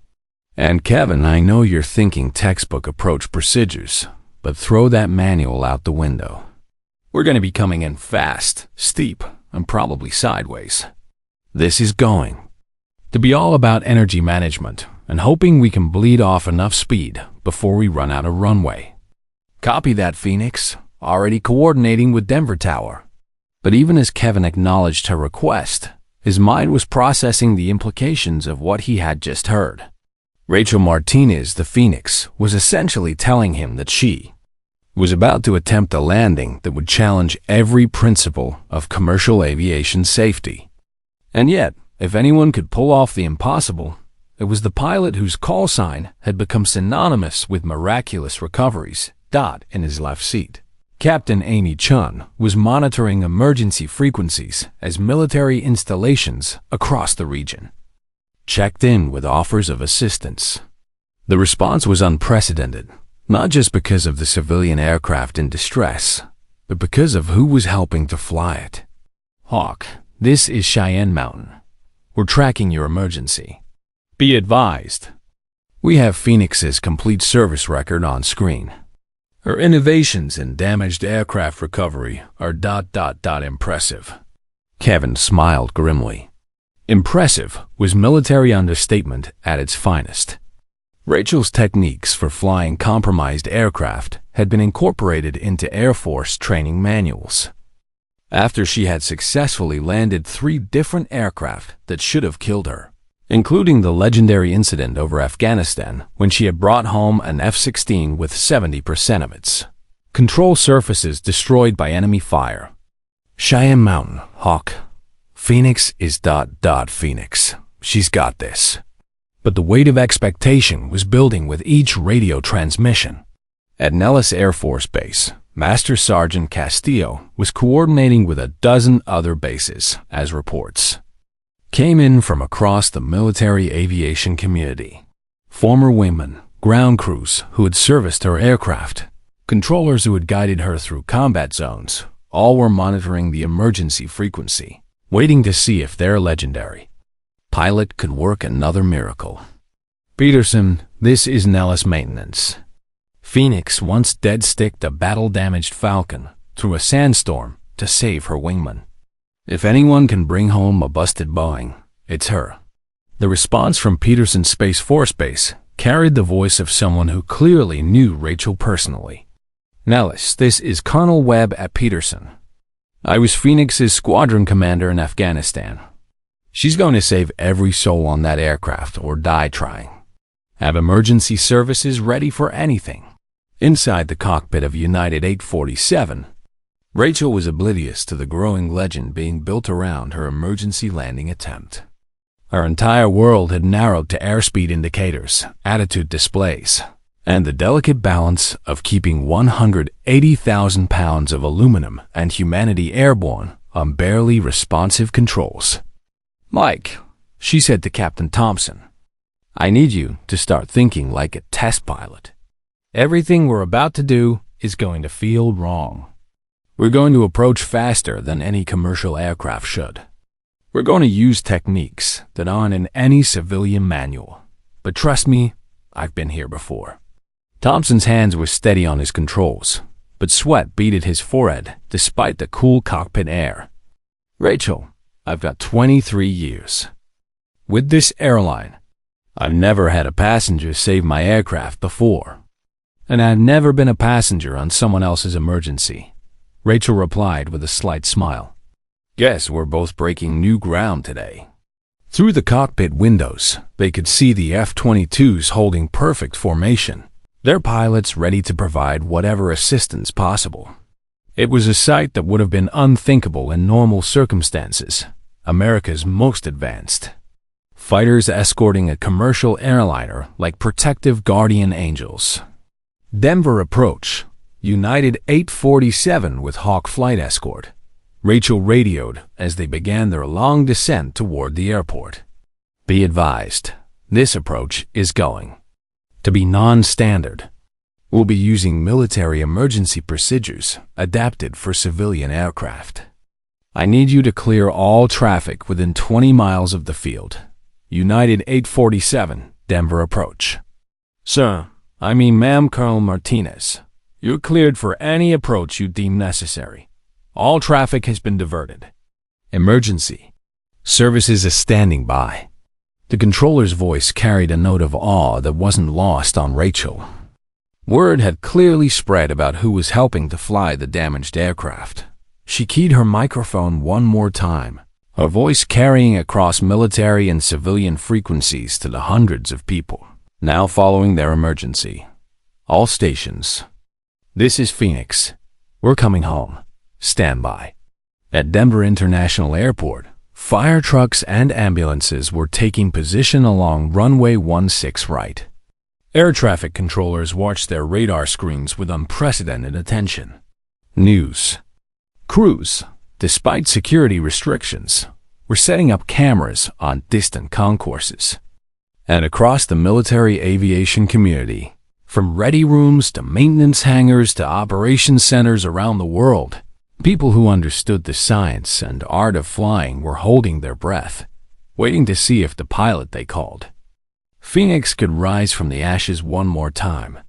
And Kevin, I know you're thinking textbook approach procedures, but throw that manual out the window. We're going to be coming in fast, steep, and probably sideways. This is going to be all about energy management and hoping we can bleed off enough speed before we run out of runway. Copy that, Phoenix. Already coordinating with Denver Tower. But even as Kevin acknowledged her request, his mind was processing the implications of what he had just heard. Rachel Martinez, the Phoenix, was essentially telling him that she was about to attempt a landing that would challenge every principle of commercial aviation safety. And yet, if anyone could pull off the impossible, it was the pilot whose call sign had become synonymous with miraculous recoveries, in his left seat. Captain Amy Chun was monitoring emergency frequencies as military installations across the region checked in with offers of assistance. The response was unprecedented, not just because of the civilian aircraft in distress, but because of who was helping to fly it. Hawk, this is Cheyenne Mountain. We're tracking your emergency. Be advised, we have Phoenix's complete service record on screen. Her innovations in damaged aircraft recovery are impressive. Kevin smiled grimly. Impressive was military understatement at its finest. Rachel's techniques for flying compromised aircraft had been incorporated into Air Force training manuals. After she had successfully landed 3 different aircraft that should have killed her, including the legendary incident over Afghanistan when she had brought home an F-16 with 70% of its control surfaces destroyed by enemy fire. Cheyenne Mountain, Hawk. Phoenix is Phoenix. She's got this. But the weight of expectation was building with each radio transmission. At Nellis Air Force Base, Master Sergeant Castillo was coordinating with a dozen other bases as reports came in from across the military aviation community. Former wingmen, ground crews who had serviced her aircraft, controllers who had guided her through combat zones, all were monitoring the emergency frequency, waiting to see if their legendary pilot could work another miracle. Peterson, this is Nellis Maintenance. Phoenix once dead-sticked a battle-damaged Falcon through a sandstorm to save her wingman. If anyone can bring home a busted Boeing, it's her. The response from Peterson Space Force Base carried the voice of someone who clearly knew Rachel personally. Nellis, this is Colonel Webb at Peterson. I was Phoenix's squadron commander in Afghanistan. She's going to save every soul on that aircraft or die trying. Have emergency services ready for anything. Inside the cockpit of United 847, Rachel was oblivious to the growing legend being built around her emergency landing attempt. Her entire world had narrowed to airspeed indicators, attitude displays, and the delicate balance of keeping 180,000 pounds of aluminum and humanity airborne on barely responsive controls. Mike, she said to Captain Thompson, I need you to start thinking like a test pilot. Everything we're about to do is going to feel wrong. We're going to approach faster than any commercial aircraft should. We're going to use techniques that aren't in any civilian manual. But trust me, I've been here before. Thompson's hands were steady on his controls, but sweat beaded his forehead despite the cool cockpit air. Rachel, I've got 23 years. With this airline, I've never had a passenger save my aircraft before. And I've never been a passenger on someone else's emergency. Rachel replied with a slight smile. Guess we're both breaking new ground today. Through the cockpit windows, they could see the F-22s holding perfect formation, their pilots ready to provide whatever assistance possible. It was a sight that would have been unthinkable in normal circumstances, America's most advanced. Fighters escorting a commercial airliner like protective guardian angels. Denver approach, United 847 with Hawk flight escort. Rachel radioed as they began their long descent toward the airport. Be advised, this approach is going to be non-standard. We'll be using military emergency procedures adapted for civilian aircraft. I need you to clear all traffic within 20 miles of the field. United 847, Denver approach. Sir, ma'am, Colonel Martinez. You're cleared for any approach you deem necessary. All traffic has been diverted. Emergency. Services is standing by. The controller's voice carried a note of awe that wasn't lost on Rachel. Word had clearly spread about who was helping to fly the damaged aircraft. She keyed her microphone one more time, her voice carrying across military and civilian frequencies to the hundreds of people now following their emergency. All stations. This is Phoenix. We're coming home. Stand by. At Denver International Airport, fire trucks and ambulances were taking position along runway 16 right. Air traffic controllers watched their radar screens with unprecedented attention. News. Crews, despite security restrictions, were setting up cameras on distant concourses. And across the military aviation community, from ready rooms to maintenance hangars to operations centers around the world, people who understood the science and art of flying were holding their breath, waiting to see if the pilot they called Phoenix could rise from the ashes one more time.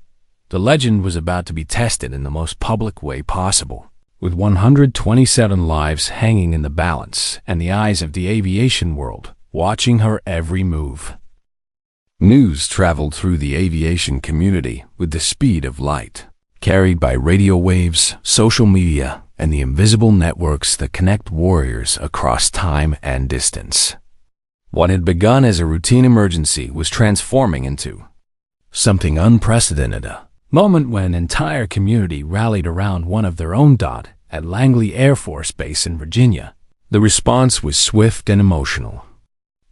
The legend was about to be tested in the most public way possible, with 127 lives hanging in the balance and the eyes of the aviation world watching her every move. News traveled through the aviation community with the speed of light, carried by radio waves, social media, and the invisible networks that connect warriors across time and distance. What had begun as a routine emergency was transforming into something unprecedented, a moment when an entire community rallied around one of their own at Langley Air Force Base in Virginia. The response was swift and emotional.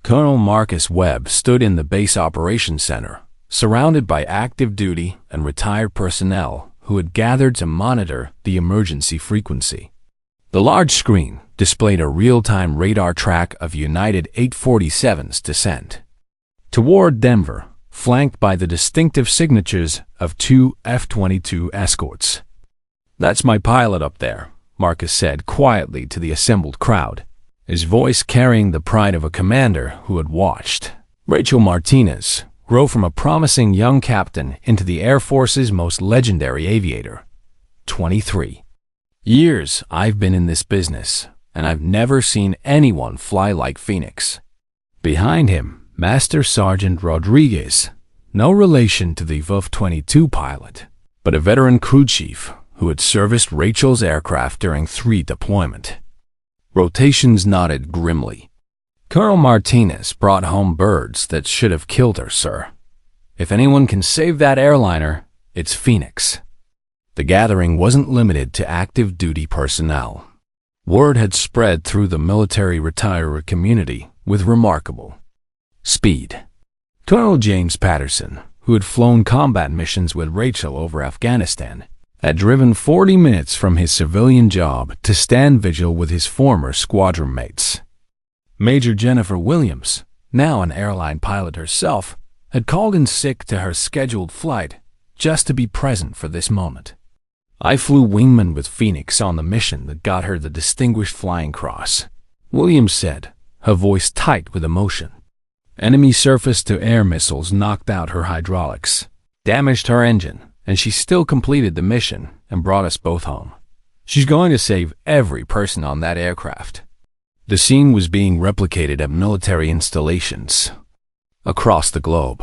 Colonel Marcus Webb stood in the base operations center, surrounded by active duty and retired personnel who had gathered to monitor the emergency frequency. The large screen displayed a real-time radar track of United 847's descent toward Denver, flanked by the distinctive signatures of two F-22 escorts. "That's my pilot up there," Marcus said quietly to the assembled crowd, his voice carrying the pride of a commander who had watched Rachel Martinez grow from a promising young captain into the Air Force's most legendary aviator. 23 years I've been in this business, and I've never seen anyone fly like Phoenix. Behind him, Master Sergeant Rodriguez, no relation to the F-22 pilot, but a veteran crew chief who had serviced Rachel's aircraft during 3 deployments. Rotations nodded grimly. "Colonel Martinez brought home birds that should have killed her, sir. If anyone can save that airliner, it's Phoenix." The gathering wasn't limited to active duty personnel. Word had spread through the military retiree community with remarkable speed. Colonel James Patterson, who had flown combat missions with Rachel over Afghanistan, had driven 40 minutes from his civilian job to stand vigil with his former squadron mates. Major Jennifer Williams, now an airline pilot herself, had called in sick to her scheduled flight just to be present for this moment. "I flew wingman with Phoenix on the mission that got her the Distinguished Flying Cross," Williams said, her voice tight with emotion. "Enemy surface-to-air missiles knocked out her hydraulics, damaged her engine, and she still completed the mission and brought us both home. She's going to save every person on that aircraft." The scene was being replicated at military installations across the globe.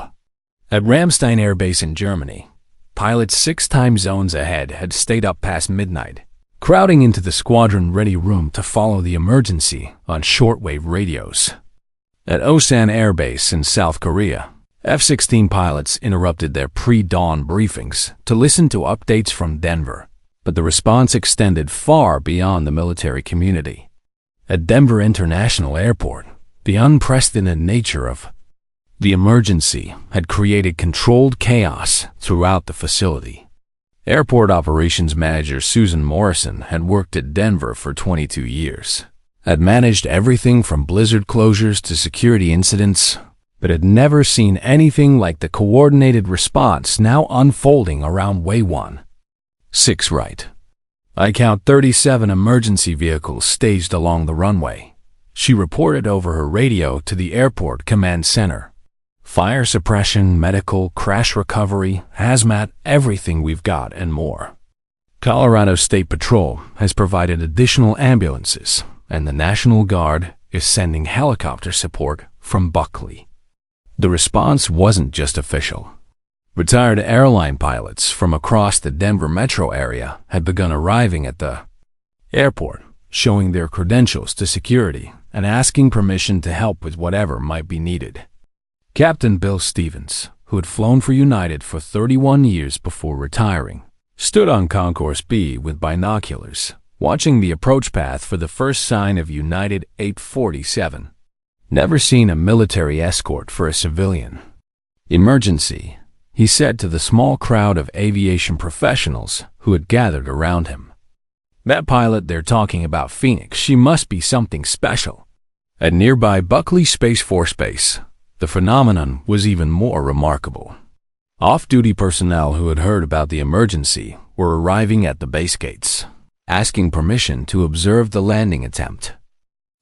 At Ramstein Air Base in Germany, pilots 6 time zones ahead had stayed up past midnight, crowding into the squadron-ready room to follow the emergency on shortwave radios. At Osan Air Base in South Korea, F-16 pilots interrupted their pre-dawn briefings to listen to updates from Denver, but the response extended far beyond the military community. At Denver International Airport, the unprecedented nature of the emergency had created controlled chaos throughout the facility. Airport Operations Manager Susan Morrison had worked at Denver for 22 years, had managed everything from blizzard closures to security incidents, but had never seen anything like the coordinated response now unfolding around Way 1. 6 right. "I count 37 emergency vehicles staged along the runway," she reported over her radio to the airport command center. "Fire suppression, medical, crash recovery, hazmat, everything we've got and more. Colorado State Patrol has provided additional ambulances, and the National Guard is sending helicopter support from Buckley." The response wasn't just official. Retired airline pilots from across the Denver metro area had begun arriving at the airport, showing their credentials to security and asking permission to help with whatever might be needed. Captain Bill Stevens, who had flown for United for 31 years before retiring, stood on Concourse B with binoculars, watching the approach path for the first sign of United 847. "Never seen a military escort for a civilian. Emergency," he said to the small crowd of aviation professionals who had gathered around him. "That pilot they're talking about, Phoenix, she must be something special." At nearby Buckley Space Force Base, the phenomenon was even more remarkable. Off-duty personnel who had heard about the emergency were arriving at the base gates, asking permission to observe the landing attempt.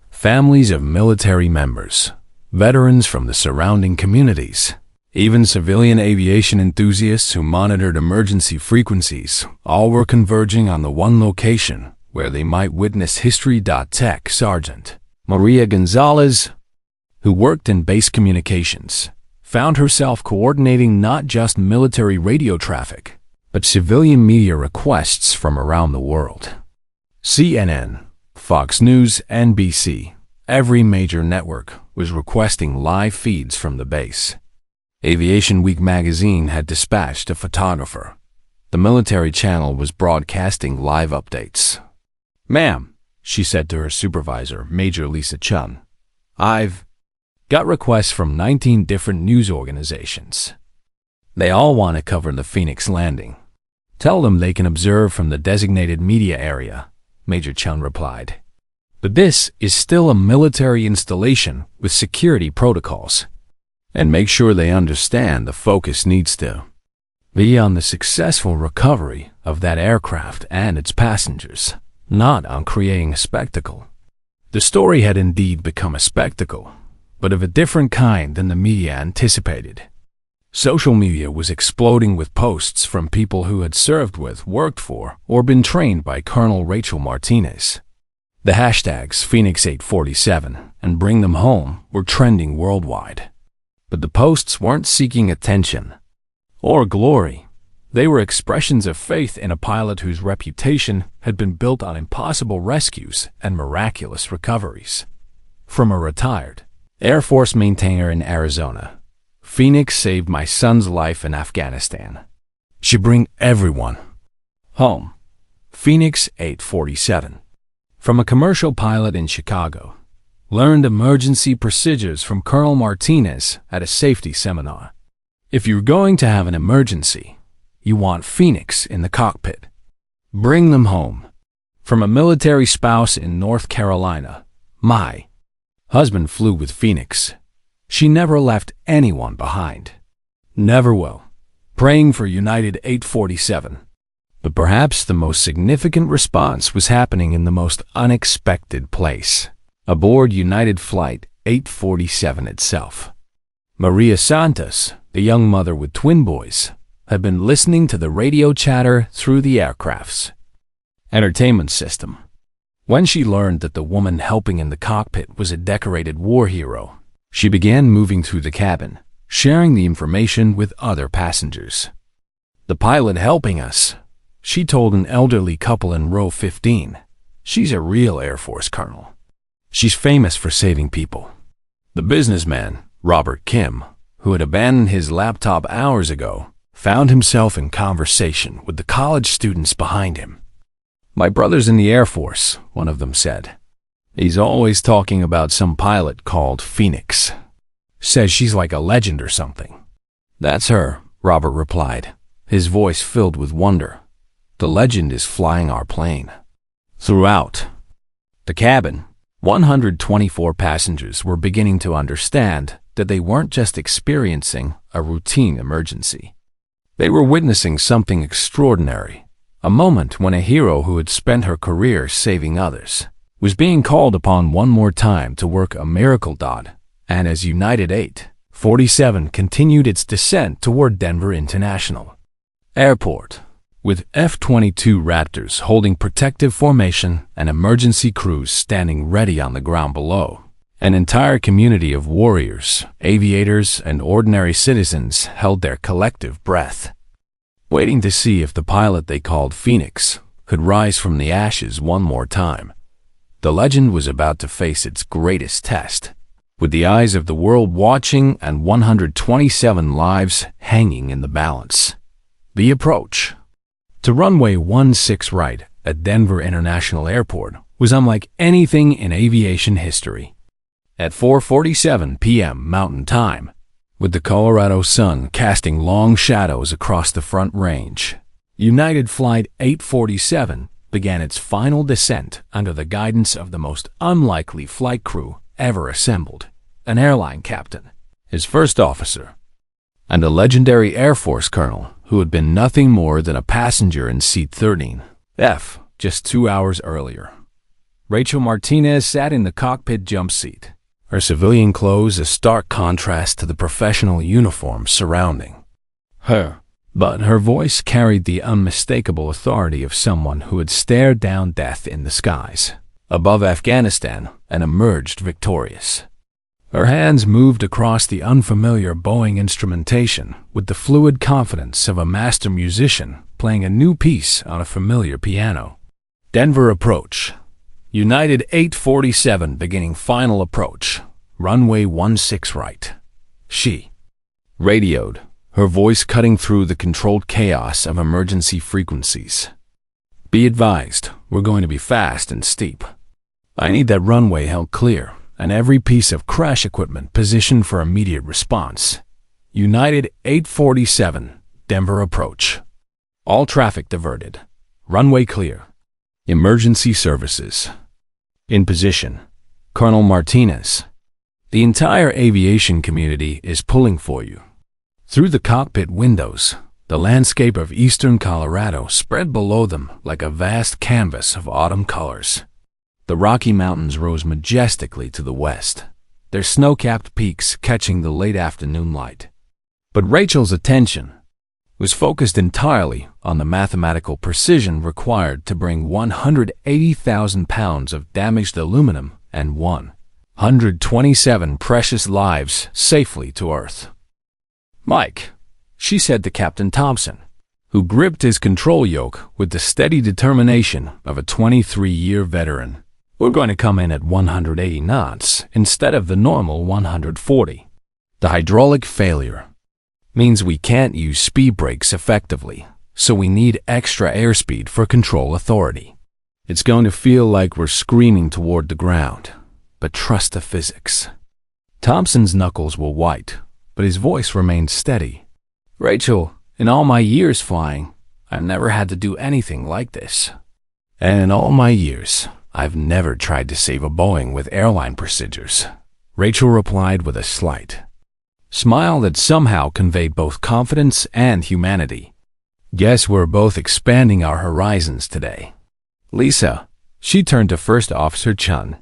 Families of military members, veterans from the surrounding communities, even civilian aviation enthusiasts who monitored emergency frequencies, all were converging on the one location where they might witness History.Tech Sergeant Maria Gonzalez, who worked in base communications, found herself coordinating not just military radio traffic, but civilian media requests from around the world. CNN, Fox News, NBC, every major network was requesting live feeds from the base. Aviation Week magazine had dispatched a photographer. The military channel was broadcasting live updates. "Ma'am," she said to her supervisor, Major Lisa Chun, "I've got requests from 19 different news organizations. They all want to cover the Phoenix landing. Tell them they can observe from the designated media area, Major Chun replied. But this is still a military installation with security protocols. And make sure they understand the focus needs to be on the successful recovery of that aircraft and its passengers, not on creating a spectacle. The story had indeed become a spectacle, but of a different kind than the media anticipated. Social media was exploding with posts from people who had served with, worked for, or been trained by Colonel Rachel Martinez. The hashtags Phoenix 847 and Bring Them Home were trending worldwide. But the posts weren't seeking attention or glory. They were expressions of faith in a pilot whose reputation had been built on impossible rescues and miraculous recoveries. From a retired Air Force maintainer in Arizona, Phoenix saved my son's life in Afghanistan. She bring everyone home. Phoenix 847. From a commercial pilot in Chicago, learned emergency procedures from Colonel Martinez at a safety seminar. If you're going to have an emergency, you want Phoenix in the cockpit. Bring them home. From a military spouse in North Carolina, my husband flew with Phoenix. She never left anyone behind. Never will. Praying for United 847. But perhaps the most significant response was happening in the most unexpected place, aboard United Flight 847 itself. Maria Santos, the young mother with twin boys, had been listening to the radio chatter through the aircraft's entertainment system. When she learned that the woman helping in the cockpit was a decorated war hero, she began moving through the cabin, sharing the information with other passengers. The pilot helping us, she told an elderly couple in row 15. She's a real Air Force colonel. She's famous for saving people. The businessman, Robert Kim, who had abandoned his laptop hours ago, found himself in conversation with the college students behind him. My brother's in the Air Force, one of them said. He's always talking about some pilot called Phoenix. Says she's like a legend or something. That's her, Robert replied, his voice filled with wonder. The legend is flying our plane. Throughout the cabin, 124 passengers were beginning to understand that they weren't just experiencing a routine emergency. They were witnessing something extraordinary, a moment when a hero who had spent her career saving others was being called upon one more time to work a miracle. And as United 847 continued its descent toward Denver International Airport, with F-22 Raptors holding protective formation and emergency crews standing ready on the ground below, an entire community of warriors, aviators, and ordinary citizens held their collective breath, waiting to see if the pilot they called Phoenix could rise from the ashes one more time. The legend was about to face its greatest test, with the eyes of the world watching and 127 lives hanging in the balance. The approach to runway 16 right at Denver International Airport was unlike anything in aviation history. At 4:47 p.m. Mountain Time, with the Colorado sun casting long shadows across the Front Range, United Flight 847 began its final descent under the guidance of the most unlikely flight crew ever assembled, an airline captain, his first officer, and a legendary Air Force colonel who had been nothing more than a passenger in seat 13F just 2 hours earlier. Rachel Martinez sat in the cockpit jump seat, her civilian clothes a stark contrast to the professional uniform surrounding her. But her voice carried the unmistakable authority of someone who had stared down death in the skies above Afghanistan and emerged victorious. Her hands moved across the unfamiliar Boeing instrumentation with the fluid confidence of a master musician playing a new piece on a familiar piano. Denver approach. United 847 beginning final approach. Runway 16 right. She radioed, her voice cutting through the controlled chaos of emergency frequencies. Be advised, we're going to be fast and steep. I need that runway held clear and every piece of crash equipment positioned for immediate response. United 847, Denver approach. All traffic diverted. Runway clear. Emergency services. In position. Colonel Martinez. The entire aviation community is pulling for you. Through the cockpit windows, the landscape of eastern Colorado spread below them like a vast canvas of autumn colors. The Rocky Mountains rose majestically to the west, their snow-capped peaks catching the late afternoon light. But Rachel's attention was focused entirely on the mathematical precision required to bring 180,000 pounds of damaged aluminum and 127 precious lives safely to Earth. "Mike," she said to Captain Thompson, who gripped his control yoke with the steady determination of a 23-year veteran, "we're going to come in at 180 knots instead of the normal 140. The hydraulic failure means we can't use speed brakes effectively, so we need extra airspeed for control authority. It's going to feel like we're screaming toward the ground, but trust the physics." Thompson's knuckles were white, but his voice remained steady. "Rachel, in all my years flying, I've never had to do anything like this. And in all my years, I've never tried to save a Boeing with airline procedures," Rachel replied with a slight smile that somehow conveyed both confidence and humanity. "Guess we're both expanding our horizons today. Lisa," she turned to First Officer Chun,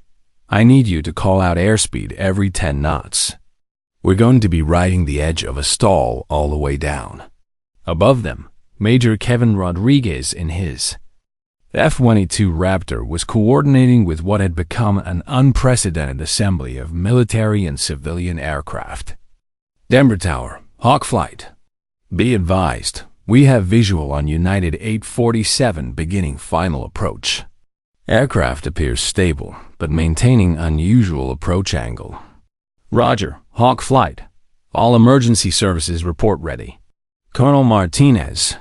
"I need you to call out airspeed every 10 knots. We're going to be riding the edge of a stall all the way down." Above them, Major Kevin Rodriguez in his F-22 Raptor was coordinating with what had become an unprecedented assembly of military and civilian aircraft. "Denver Tower, Hawk Flight. Be advised, we have visual on United 847 beginning final approach. Aircraft appears stable, but maintaining unusual approach angle." "Roger, Hawk Flight. All emergency services report ready." "Colonel Martinez,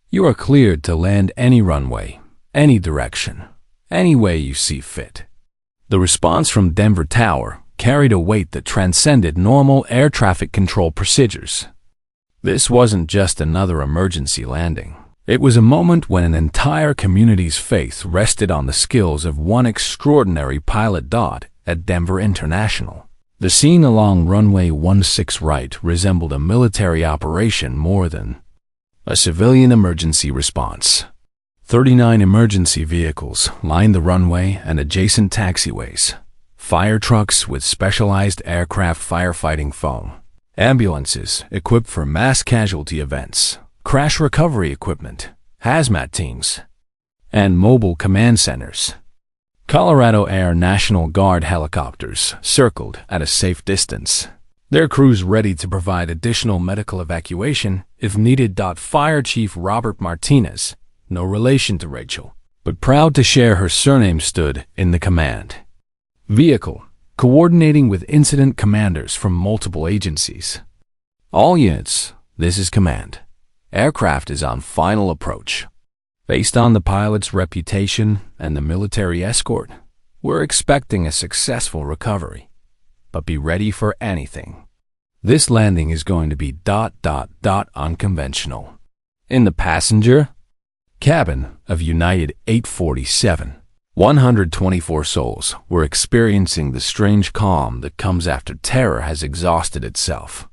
you are cleared to land any runway, any direction, any way you see fit." The response from Denver Tower carried a weight that transcended normal air traffic control procedures. This wasn't just another emergency landing. It was a moment when an entire community's faith rested on the skills of one extraordinary pilot dot at Denver International. The scene along runway 16 right resembled a military operation more than a civilian emergency response. 39 emergency vehicles lined the runway and adjacent taxiways. Fire trucks with specialized aircraft firefighting foam, ambulances equipped for mass casualty events, crash recovery equipment, hazmat teams, and mobile command centers. Colorado Air National Guard helicopters circled at a safe distance, their crews ready to provide additional medical evacuation if needed. Fire Chief Robert Martinez, no relation to Rachel, but proud to share her surname, stood in the command vehicle, coordinating with incident commanders from multiple agencies. "All units, this is command. Aircraft is on final approach. Based on the pilot's reputation and the military escort, we're expecting a successful recovery, but be ready for anything. This landing is going to be ... unconventional." In the passenger cabin of United 847, 124 souls were experiencing the strange calm that comes after terror has exhausted itself.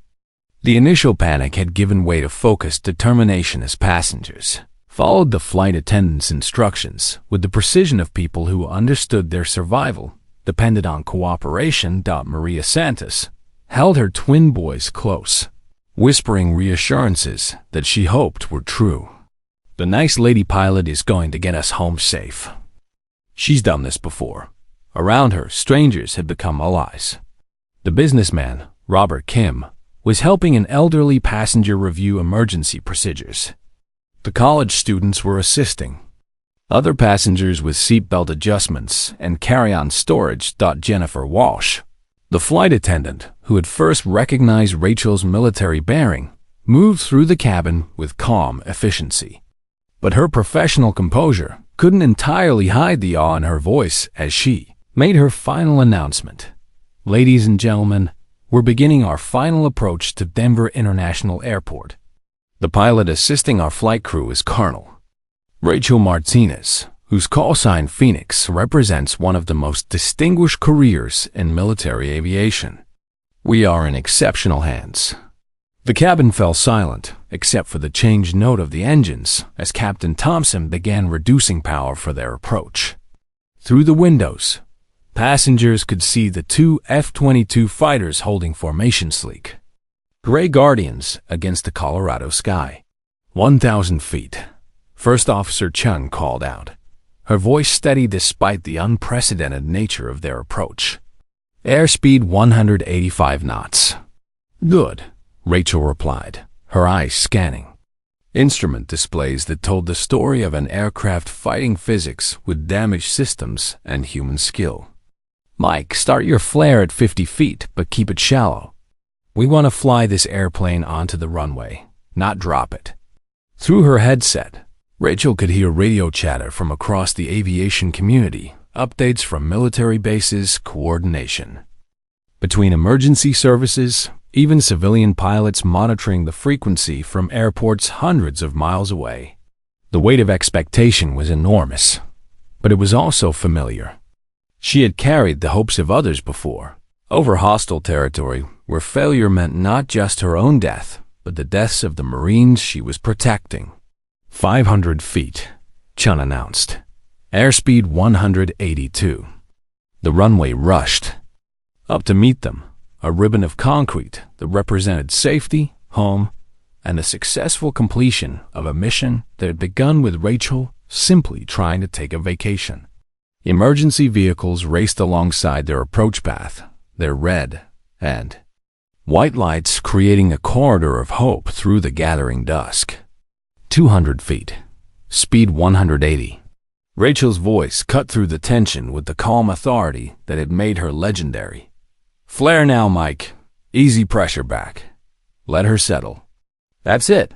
The initial panic had given way to focused determination as passengers followed the flight attendant's instructions with the precision of people who understood their survival depended on cooperation. Maria Santos held her twin boys close, whispering reassurances that she hoped were true. "The nice lady pilot is going to get us home safe. She's done this before." Around her, strangers had become allies. The businessman, Robert Kim, was helping an elderly passenger review emergency procedures. The college students were assisting other passengers with seatbelt adjustments and carry-on storage. Jennifer Walsh, the flight attendant who had first recognized Rachel's military bearing, moved through the cabin with calm efficiency. But her professional composure couldn't entirely hide the awe in her voice as she made her final announcement. "Ladies and gentlemen, we're beginning our final approach to Denver International Airport. The pilot assisting our flight crew is Colonel Rachel Martinez, whose call sign Phoenix represents one of the most distinguished careers in military aviation. We are in exceptional hands. The cabin fell silent, except for the changed note of the engines as Captain Thompson began reducing power for their approach. Through the windows, passengers could see the two F-22 fighters holding formation sleek gray guardians against the Colorado sky. 1,000 feet. First Officer Chun called out, her voice steady despite the unprecedented nature of their approach. Airspeed 185 knots. Good, Rachel replied, her eyes scanning instrument displays that told the story of an aircraft fighting physics with damaged systems and human skill. Mike, start your flare at 50 feet, but keep it shallow. We want to fly this airplane onto the runway, not drop it. Through her headset, Rachel could hear radio chatter from across the aviation community, updates from military bases, coordination between emergency services, even civilian pilots monitoring the frequency from airports hundreds of miles away. The weight of expectation was enormous, but it was also familiar. She had carried the hopes of others before, over hostile territory where failure meant not just her own death, but the deaths of the Marines she was protecting. 500 feet, Chun announced. Airspeed 182. The runway rushed. Up to meet them, a ribbon of concrete that represented safety, home, and the successful completion of a mission that had begun with Rachel simply trying to take a vacation. Emergency vehicles raced alongside their approach path, their red and white lights creating a corridor of hope through the gathering dusk. 200 feet. Speed 180. Rachel's voice cut through the tension with the calm authority that had made her legendary. Flare now, Mike. Easy pressure back. Let her settle. That's it.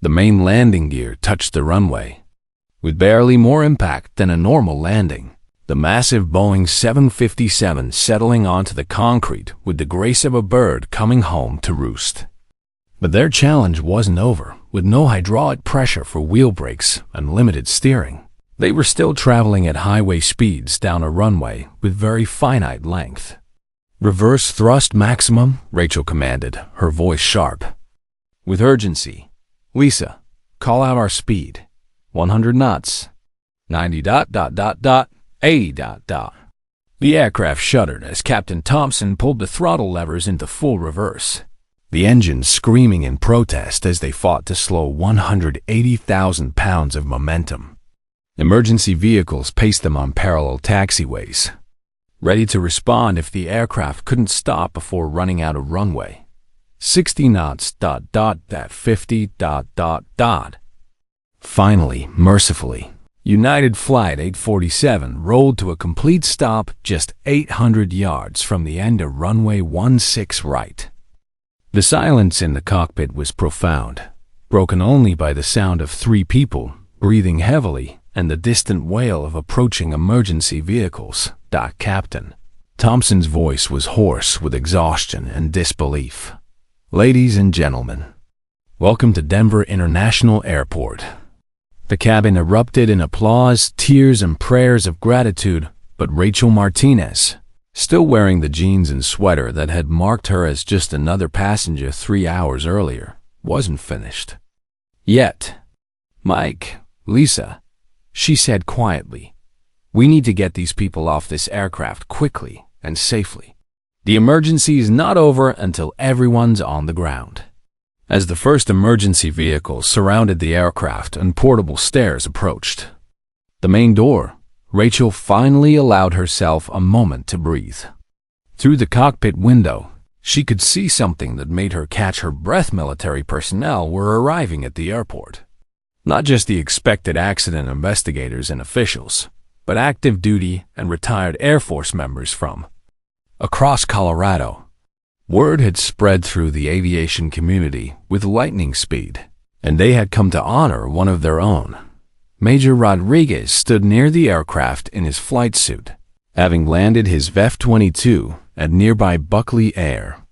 The main landing gear touched the runway. With barely more impact than a normal landing, the massive Boeing 757 settling onto the concrete with the grace of a bird coming home to roost. But their challenge wasn't over. With no hydraulic pressure for wheel brakes and limited steering, they were still traveling at highway speeds down a runway with very finite length. Reverse thrust maximum, Rachel commanded, her voice sharp. With urgency, Lisa, call out our speed. 100 knots. 90 ... A ... The aircraft shuddered as Captain Thompson pulled the throttle levers into full reverse, the engines screaming in protest as they fought to slow 180,000 pounds of momentum. Emergency vehicles paced them on parallel taxiways, ready to respond if the aircraft couldn't stop before running out of runway. 60 knots ... at 50 ... Finally, mercifully, United Flight 847 rolled to a complete stop just 800 yards from the end of runway 16 right. The silence in the cockpit was profound, broken only by the sound of 3 people breathing heavily and the distant wail of approaching emergency vehicles. Captain Thompson's voice was hoarse with exhaustion and disbelief. Ladies and gentlemen, welcome to Denver International Airport. The cabin erupted in applause, tears, and prayers of gratitude, but Rachel Martinez, still wearing the jeans and sweater that had marked her as just another passenger 3 hours earlier, wasn't finished yet. Mike, Lisa, she said quietly, we need to get these people off this aircraft quickly and safely. The emergency is not over until everyone's on the ground. As the first emergency vehicle surrounded the aircraft and portable stairs approached the main door, Rachel finally allowed herself a moment to breathe. Through the cockpit window, she could see something that made her catch her breath. Military personnel were arriving at the airport. Not just the expected accident investigators and officials, but active duty and retired Air Force members from across Colorado. Word had spread through the aviation community with lightning speed, and they had come to honor one of their own. Major Rodriguez stood near the aircraft in his flight suit, having landed his F-22 at nearby Buckley Air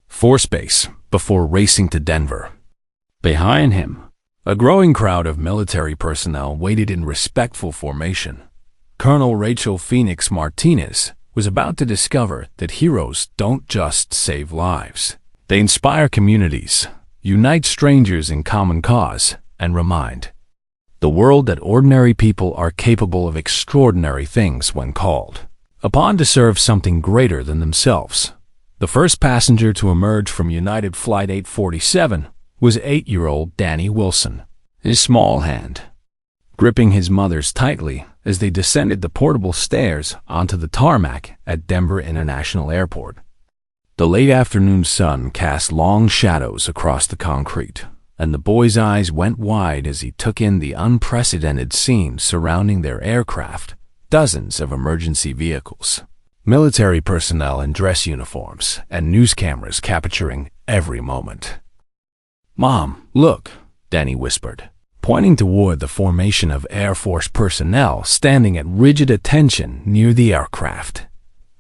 Force Base before racing to Denver. Behind him, a growing crowd of military personnel waited in respectful formation. Colonel Rachel Phoenix Martinez was about to discover that heroes don't just save lives. They inspire communities, unite strangers in common cause, and remind the world that ordinary people are capable of extraordinary things when called upon to serve something greater than themselves. The first passenger to emerge from United Flight 847 was 8-year-old Danny Wilson, his small hand gripping his mother's tightly as they descended the portable stairs onto the tarmac at Denver International Airport. The late afternoon sun cast long shadows across the concrete, and the boy's eyes went wide as he took in the unprecedented scene surrounding their aircraft. Dozens of emergency vehicles, military personnel in dress uniforms, and news cameras capturing every moment. "Mom, look," Danny whispered, pointing toward the formation of Air Force personnel standing at rigid attention near the aircraft.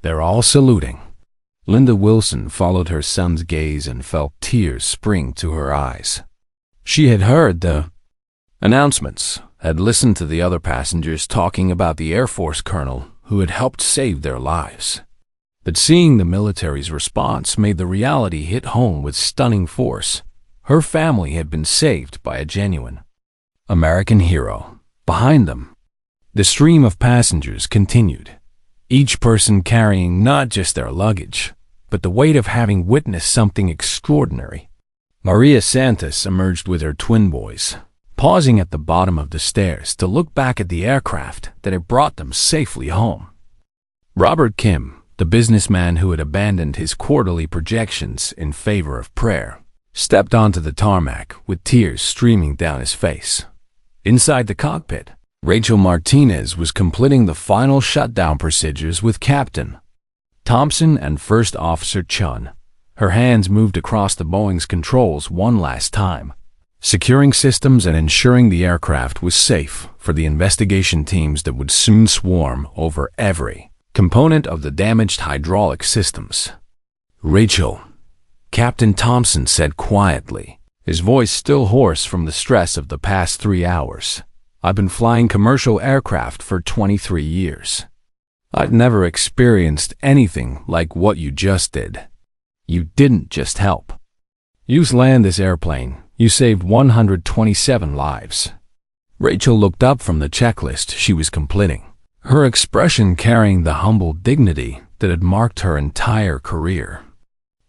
"They're all saluting." Linda Wilson followed her son's gaze and felt tears spring to her eyes. She had heard the announcements, had listened to the other passengers talking about the Air Force colonel who had helped save their lives. But seeing the military's response made the reality hit home with stunning force. Her family had been saved by a genuine American hero. Behind them, the stream of passengers continued, each person carrying not just their luggage, but the weight of having witnessed something extraordinary. Maria Santos emerged with her twin boys, pausing at the bottom of the stairs to look back at the aircraft that had brought them safely home. Robert Kim, the businessman who had abandoned his quarterly projections in favor of prayer, stepped onto the tarmac with tears streaming down his face. Inside the cockpit, Rachel Martinez was completing the final shutdown procedures with Captain Thompson and First Officer Chun. Her hands moved across the Boeing's controls one last time, securing systems and ensuring the aircraft was safe for the investigation teams that would soon swarm over every component of the damaged hydraulic systems. "Rachel," Captain Thompson said quietly, his voice still hoarse from the stress of the past 3 hours. "I've been flying commercial aircraft for 23 years. I've never experienced anything like what you just did. You didn't just help. You landed this airplane. You saved 127 lives." Rachel looked up from the checklist she was completing, her expression carrying the humble dignity that had marked her entire career.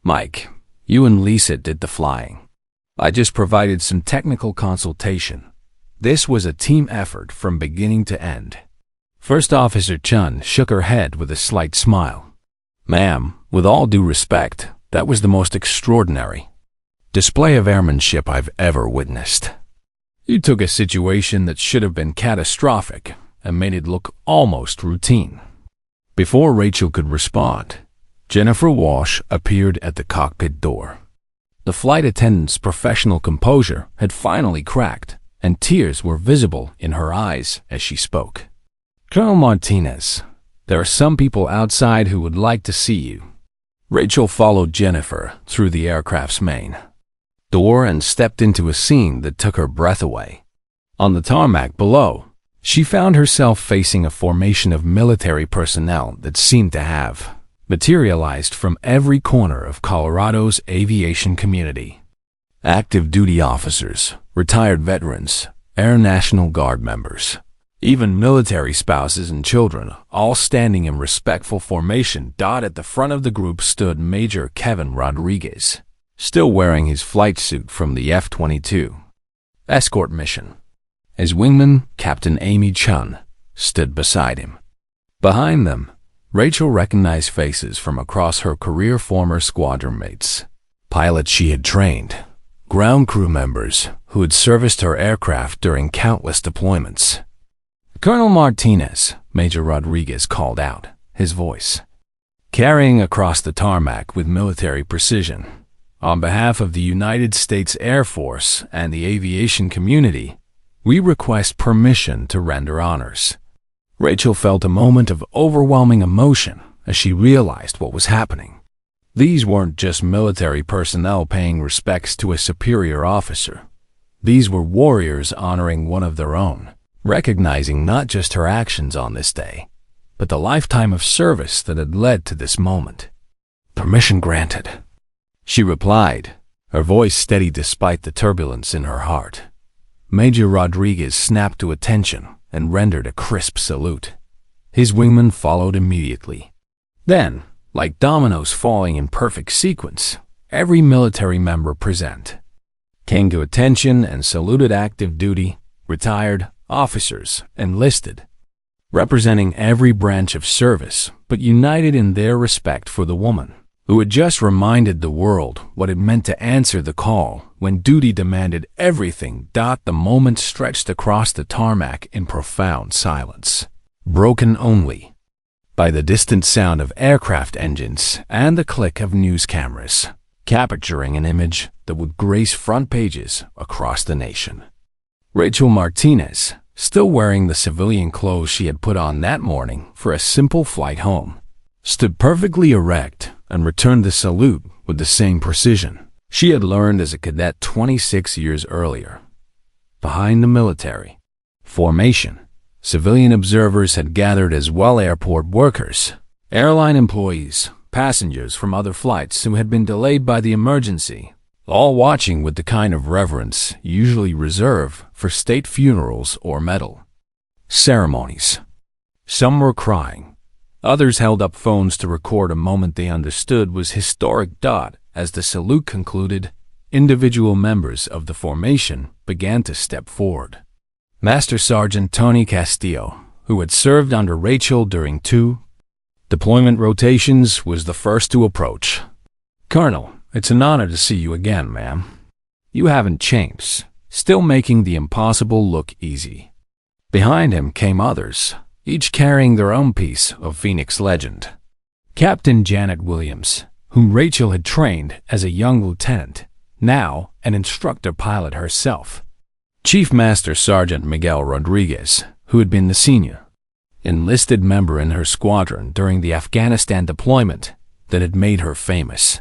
"Mike, you and Lisa did the flying. I just provided some technical consultation. This was a team effort from beginning to end." First Officer Chun shook her head with a slight smile. "Ma'am, with all due respect, that was the most extraordinary display of airmanship I've ever witnessed. You took a situation that should have been catastrophic and made it look almost routine." Before Rachel could respond, Jennifer Walsh appeared at the cockpit door. The flight attendant's professional composure had finally cracked, and tears were visible in her eyes as she spoke. "Colonel Martinez, there are some people outside who would like to see you." Rachel followed Jennifer through the aircraft's main door and stepped into a scene that took her breath away. On the tarmac below, she found herself facing a formation of military personnel that seemed to have materialized from every corner of Colorado's aviation community. Active duty officers, retired veterans, Air National Guard members, even military spouses and children, all standing in respectful formation. At the front of the group stood Major Kevin Rodriguez, still wearing his flight suit from the F-22 escort mission. His wingman, Captain Amy Chun, stood beside him. Behind them, Rachel recognized faces from across her career, former squadron mates, pilots she had trained, ground crew members who had serviced her aircraft during countless deployments. "Colonel Martinez," Major Rodriguez called out, his voice carrying across the tarmac with military precision. "On behalf of the United States Air Force and the aviation community, we request permission to render honors." Rachel felt a moment of overwhelming emotion as she realized what was happening. These weren't just military personnel paying respects to a superior officer. These were warriors honoring one of their own, recognizing not just her actions on this day, but the lifetime of service that had led to this moment. "Permission granted," she replied, her voice steady despite the turbulence in her heart. Major Rodriguez snapped to attention and rendered a crisp salute. His wingman followed immediately. Then, like dominoes falling in perfect sequence, every military member present came to attention and saluted active duty, retired, officers, enlisted, representing every branch of service, but united in their respect for the woman who had just reminded the world what it meant to answer the call when duty demanded everything. The moment stretched across the tarmac in profound silence, broken only by the distant sound of aircraft engines and the click of news cameras, capturing an image that would grace front pages across the nation. Rachel Martinez, still wearing the civilian clothes she had put on that morning for a simple flight home, stood perfectly erect and returned the salute with the same precision she had learned as a cadet 26 years earlier. Behind the military formation, civilian observers had gathered as well: airport workers, airline employees, passengers from other flights who had been delayed by the emergency, all watching with the kind of reverence usually reserved for state funerals or medal ceremonies. Some were crying. Others held up phones to record a moment they understood was historic. As the salute concluded, individual members of the formation began to step forward. Master Sergeant Tony Castillo, who had served under Rachel during 2 deployment rotations, was the first to approach. "Colonel, it's an honor to see you again, ma'am. You haven't changed, still making the impossible look easy." Behind him came others, each carrying their own piece of Phoenix legend. Captain Janet Williams, whom Rachel had trained as a young lieutenant, now an instructor pilot herself. Chief Master Sergeant Miguel Rodriguez, who had been the senior enlisted member in her squadron during the Afghanistan deployment that had made her famous.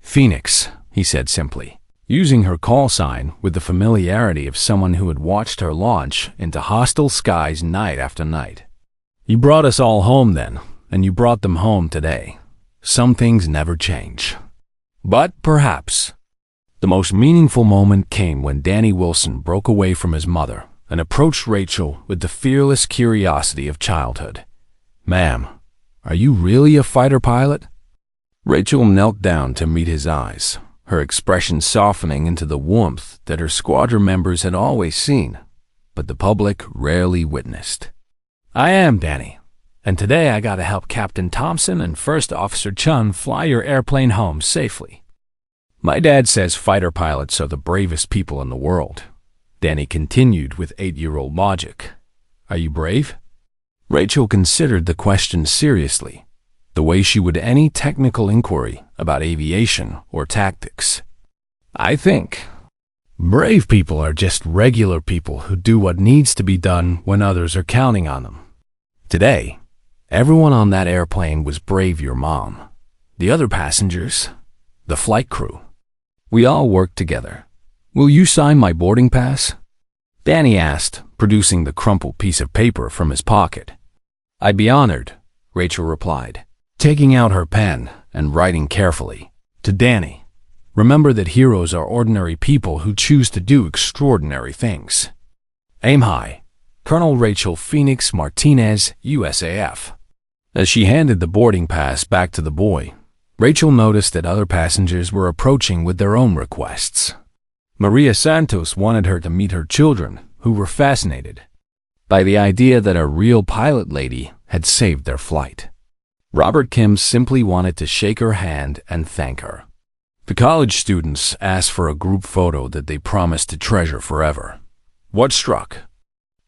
"Phoenix," he said simply, using her call sign with the familiarity of someone who had watched her launch into hostile skies night after night. "You brought us all home then, and you brought them home today. Some things never change." But perhaps the most meaningful moment came when Danny Wilson broke away from his mother and approached Rachel with the fearless curiosity of childhood. "Ma'am, are you really a fighter pilot?" Rachel knelt down to meet his eyes, her expression softening into the warmth that her squadron members had always seen, but the public rarely witnessed. "I am, Danny, and today I gotta help Captain Thompson and First Officer Chun fly your airplane home safely. My dad says fighter pilots are the bravest people in the world," Danny continued with 8-year-old logic. "Are you brave?" Rachel considered the question seriously, the way she would any technical inquiry about aviation or tactics. "I think brave people are just regular people who do what needs to be done when others are counting on them. Today, everyone on that airplane was brave. Your mom, the other passengers, the flight crew. We all worked together. Will you sign my boarding pass?" Danny asked, producing the crumpled piece of paper from his pocket. "I'd be honored," Rachel replied, taking out her pen and writing carefully. To Danny, "Remember that heroes are ordinary people who choose to do extraordinary things. Aim high. Colonel Rachel Phoenix Martinez, USAF." As she handed the boarding pass back to the boy, Rachel noticed that other passengers were approaching with their own requests. Maria Santos wanted her to meet her children, who were fascinated by the idea that a real pilot lady had saved their flight. Robert Kim simply wanted to shake her hand and thank her. The college students asked for a group photo that they promised to treasure forever. What struck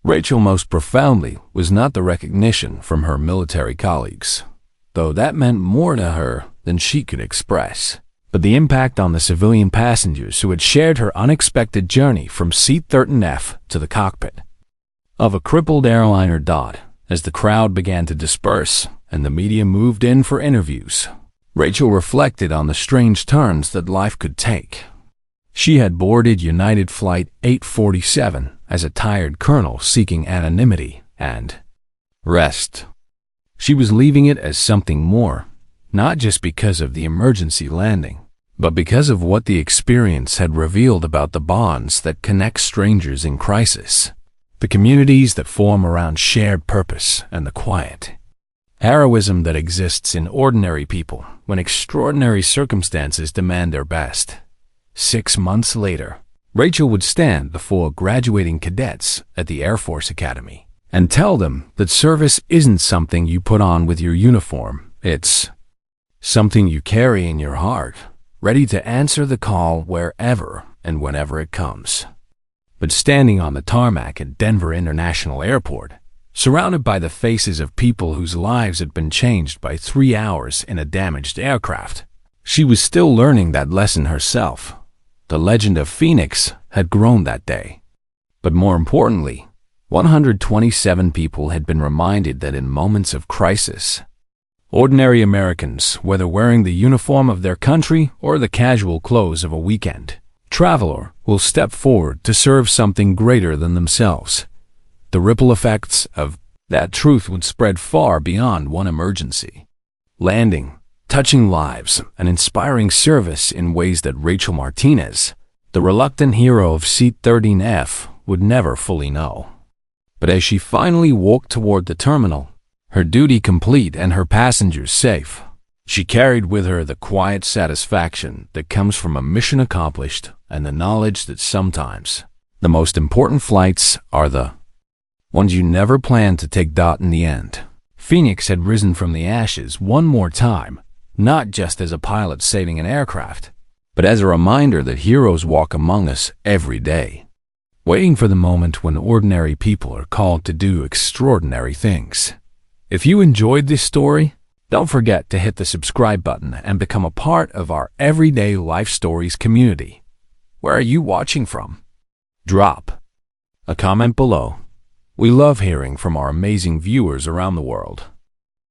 Rachel most profoundly was not the recognition from her military colleagues, though that meant more to her than she could express, but the impact on the civilian passengers who had shared her unexpected journey from seat 13F to the cockpit of a crippled airliner. As the crowd began to disperse and the media moved in for interviews, Rachel reflected on the strange turns that life could take. She had boarded United Flight 847 as a tired colonel seeking anonymity and rest. She was leaving it as something more, not just because of the emergency landing, but because of what the experience had revealed about the bonds that connect strangers in crisis, the communities that form around shared purpose, and the quiet heroism that exists in ordinary people when extraordinary circumstances demand their best. 6 months later, Rachel would stand before graduating cadets at the Air Force Academy and tell them that service isn't something you put on with your uniform. It's something you carry in your heart, ready to answer the call wherever and whenever it comes. But standing on the tarmac at Denver International Airport, surrounded by the faces of people whose lives had been changed by 3 hours in a damaged aircraft, she was still learning that lesson herself. The legend of Phoenix had grown that day. But more importantly, 127 people had been reminded that in moments of crisis, ordinary Americans, whether wearing the uniform of their country or the casual clothes of a weekend traveler, will step forward to serve something greater than themselves. The ripple effects of that truth would spread far beyond one emergency landing, touching lives and inspiring service in ways that Rachel Martinez, the reluctant hero of Seat 13F, would never fully know. But as she finally walked toward the terminal, her duty complete and her passengers safe, she carried with her the quiet satisfaction that comes from a mission accomplished and the knowledge that sometimes the most important flights are the ones you never planned to take. In the end, Phoenix had risen from the ashes one more time, not just as a pilot saving an aircraft, but as a reminder that heroes walk among us every day, waiting for the moment when ordinary people are called to do extraordinary things. If you enjoyed this story, don't forget to hit the subscribe button and become a part of our Everyday Life Stories community. Where are you watching from? Drop a comment below. We love hearing from our amazing viewers around the world.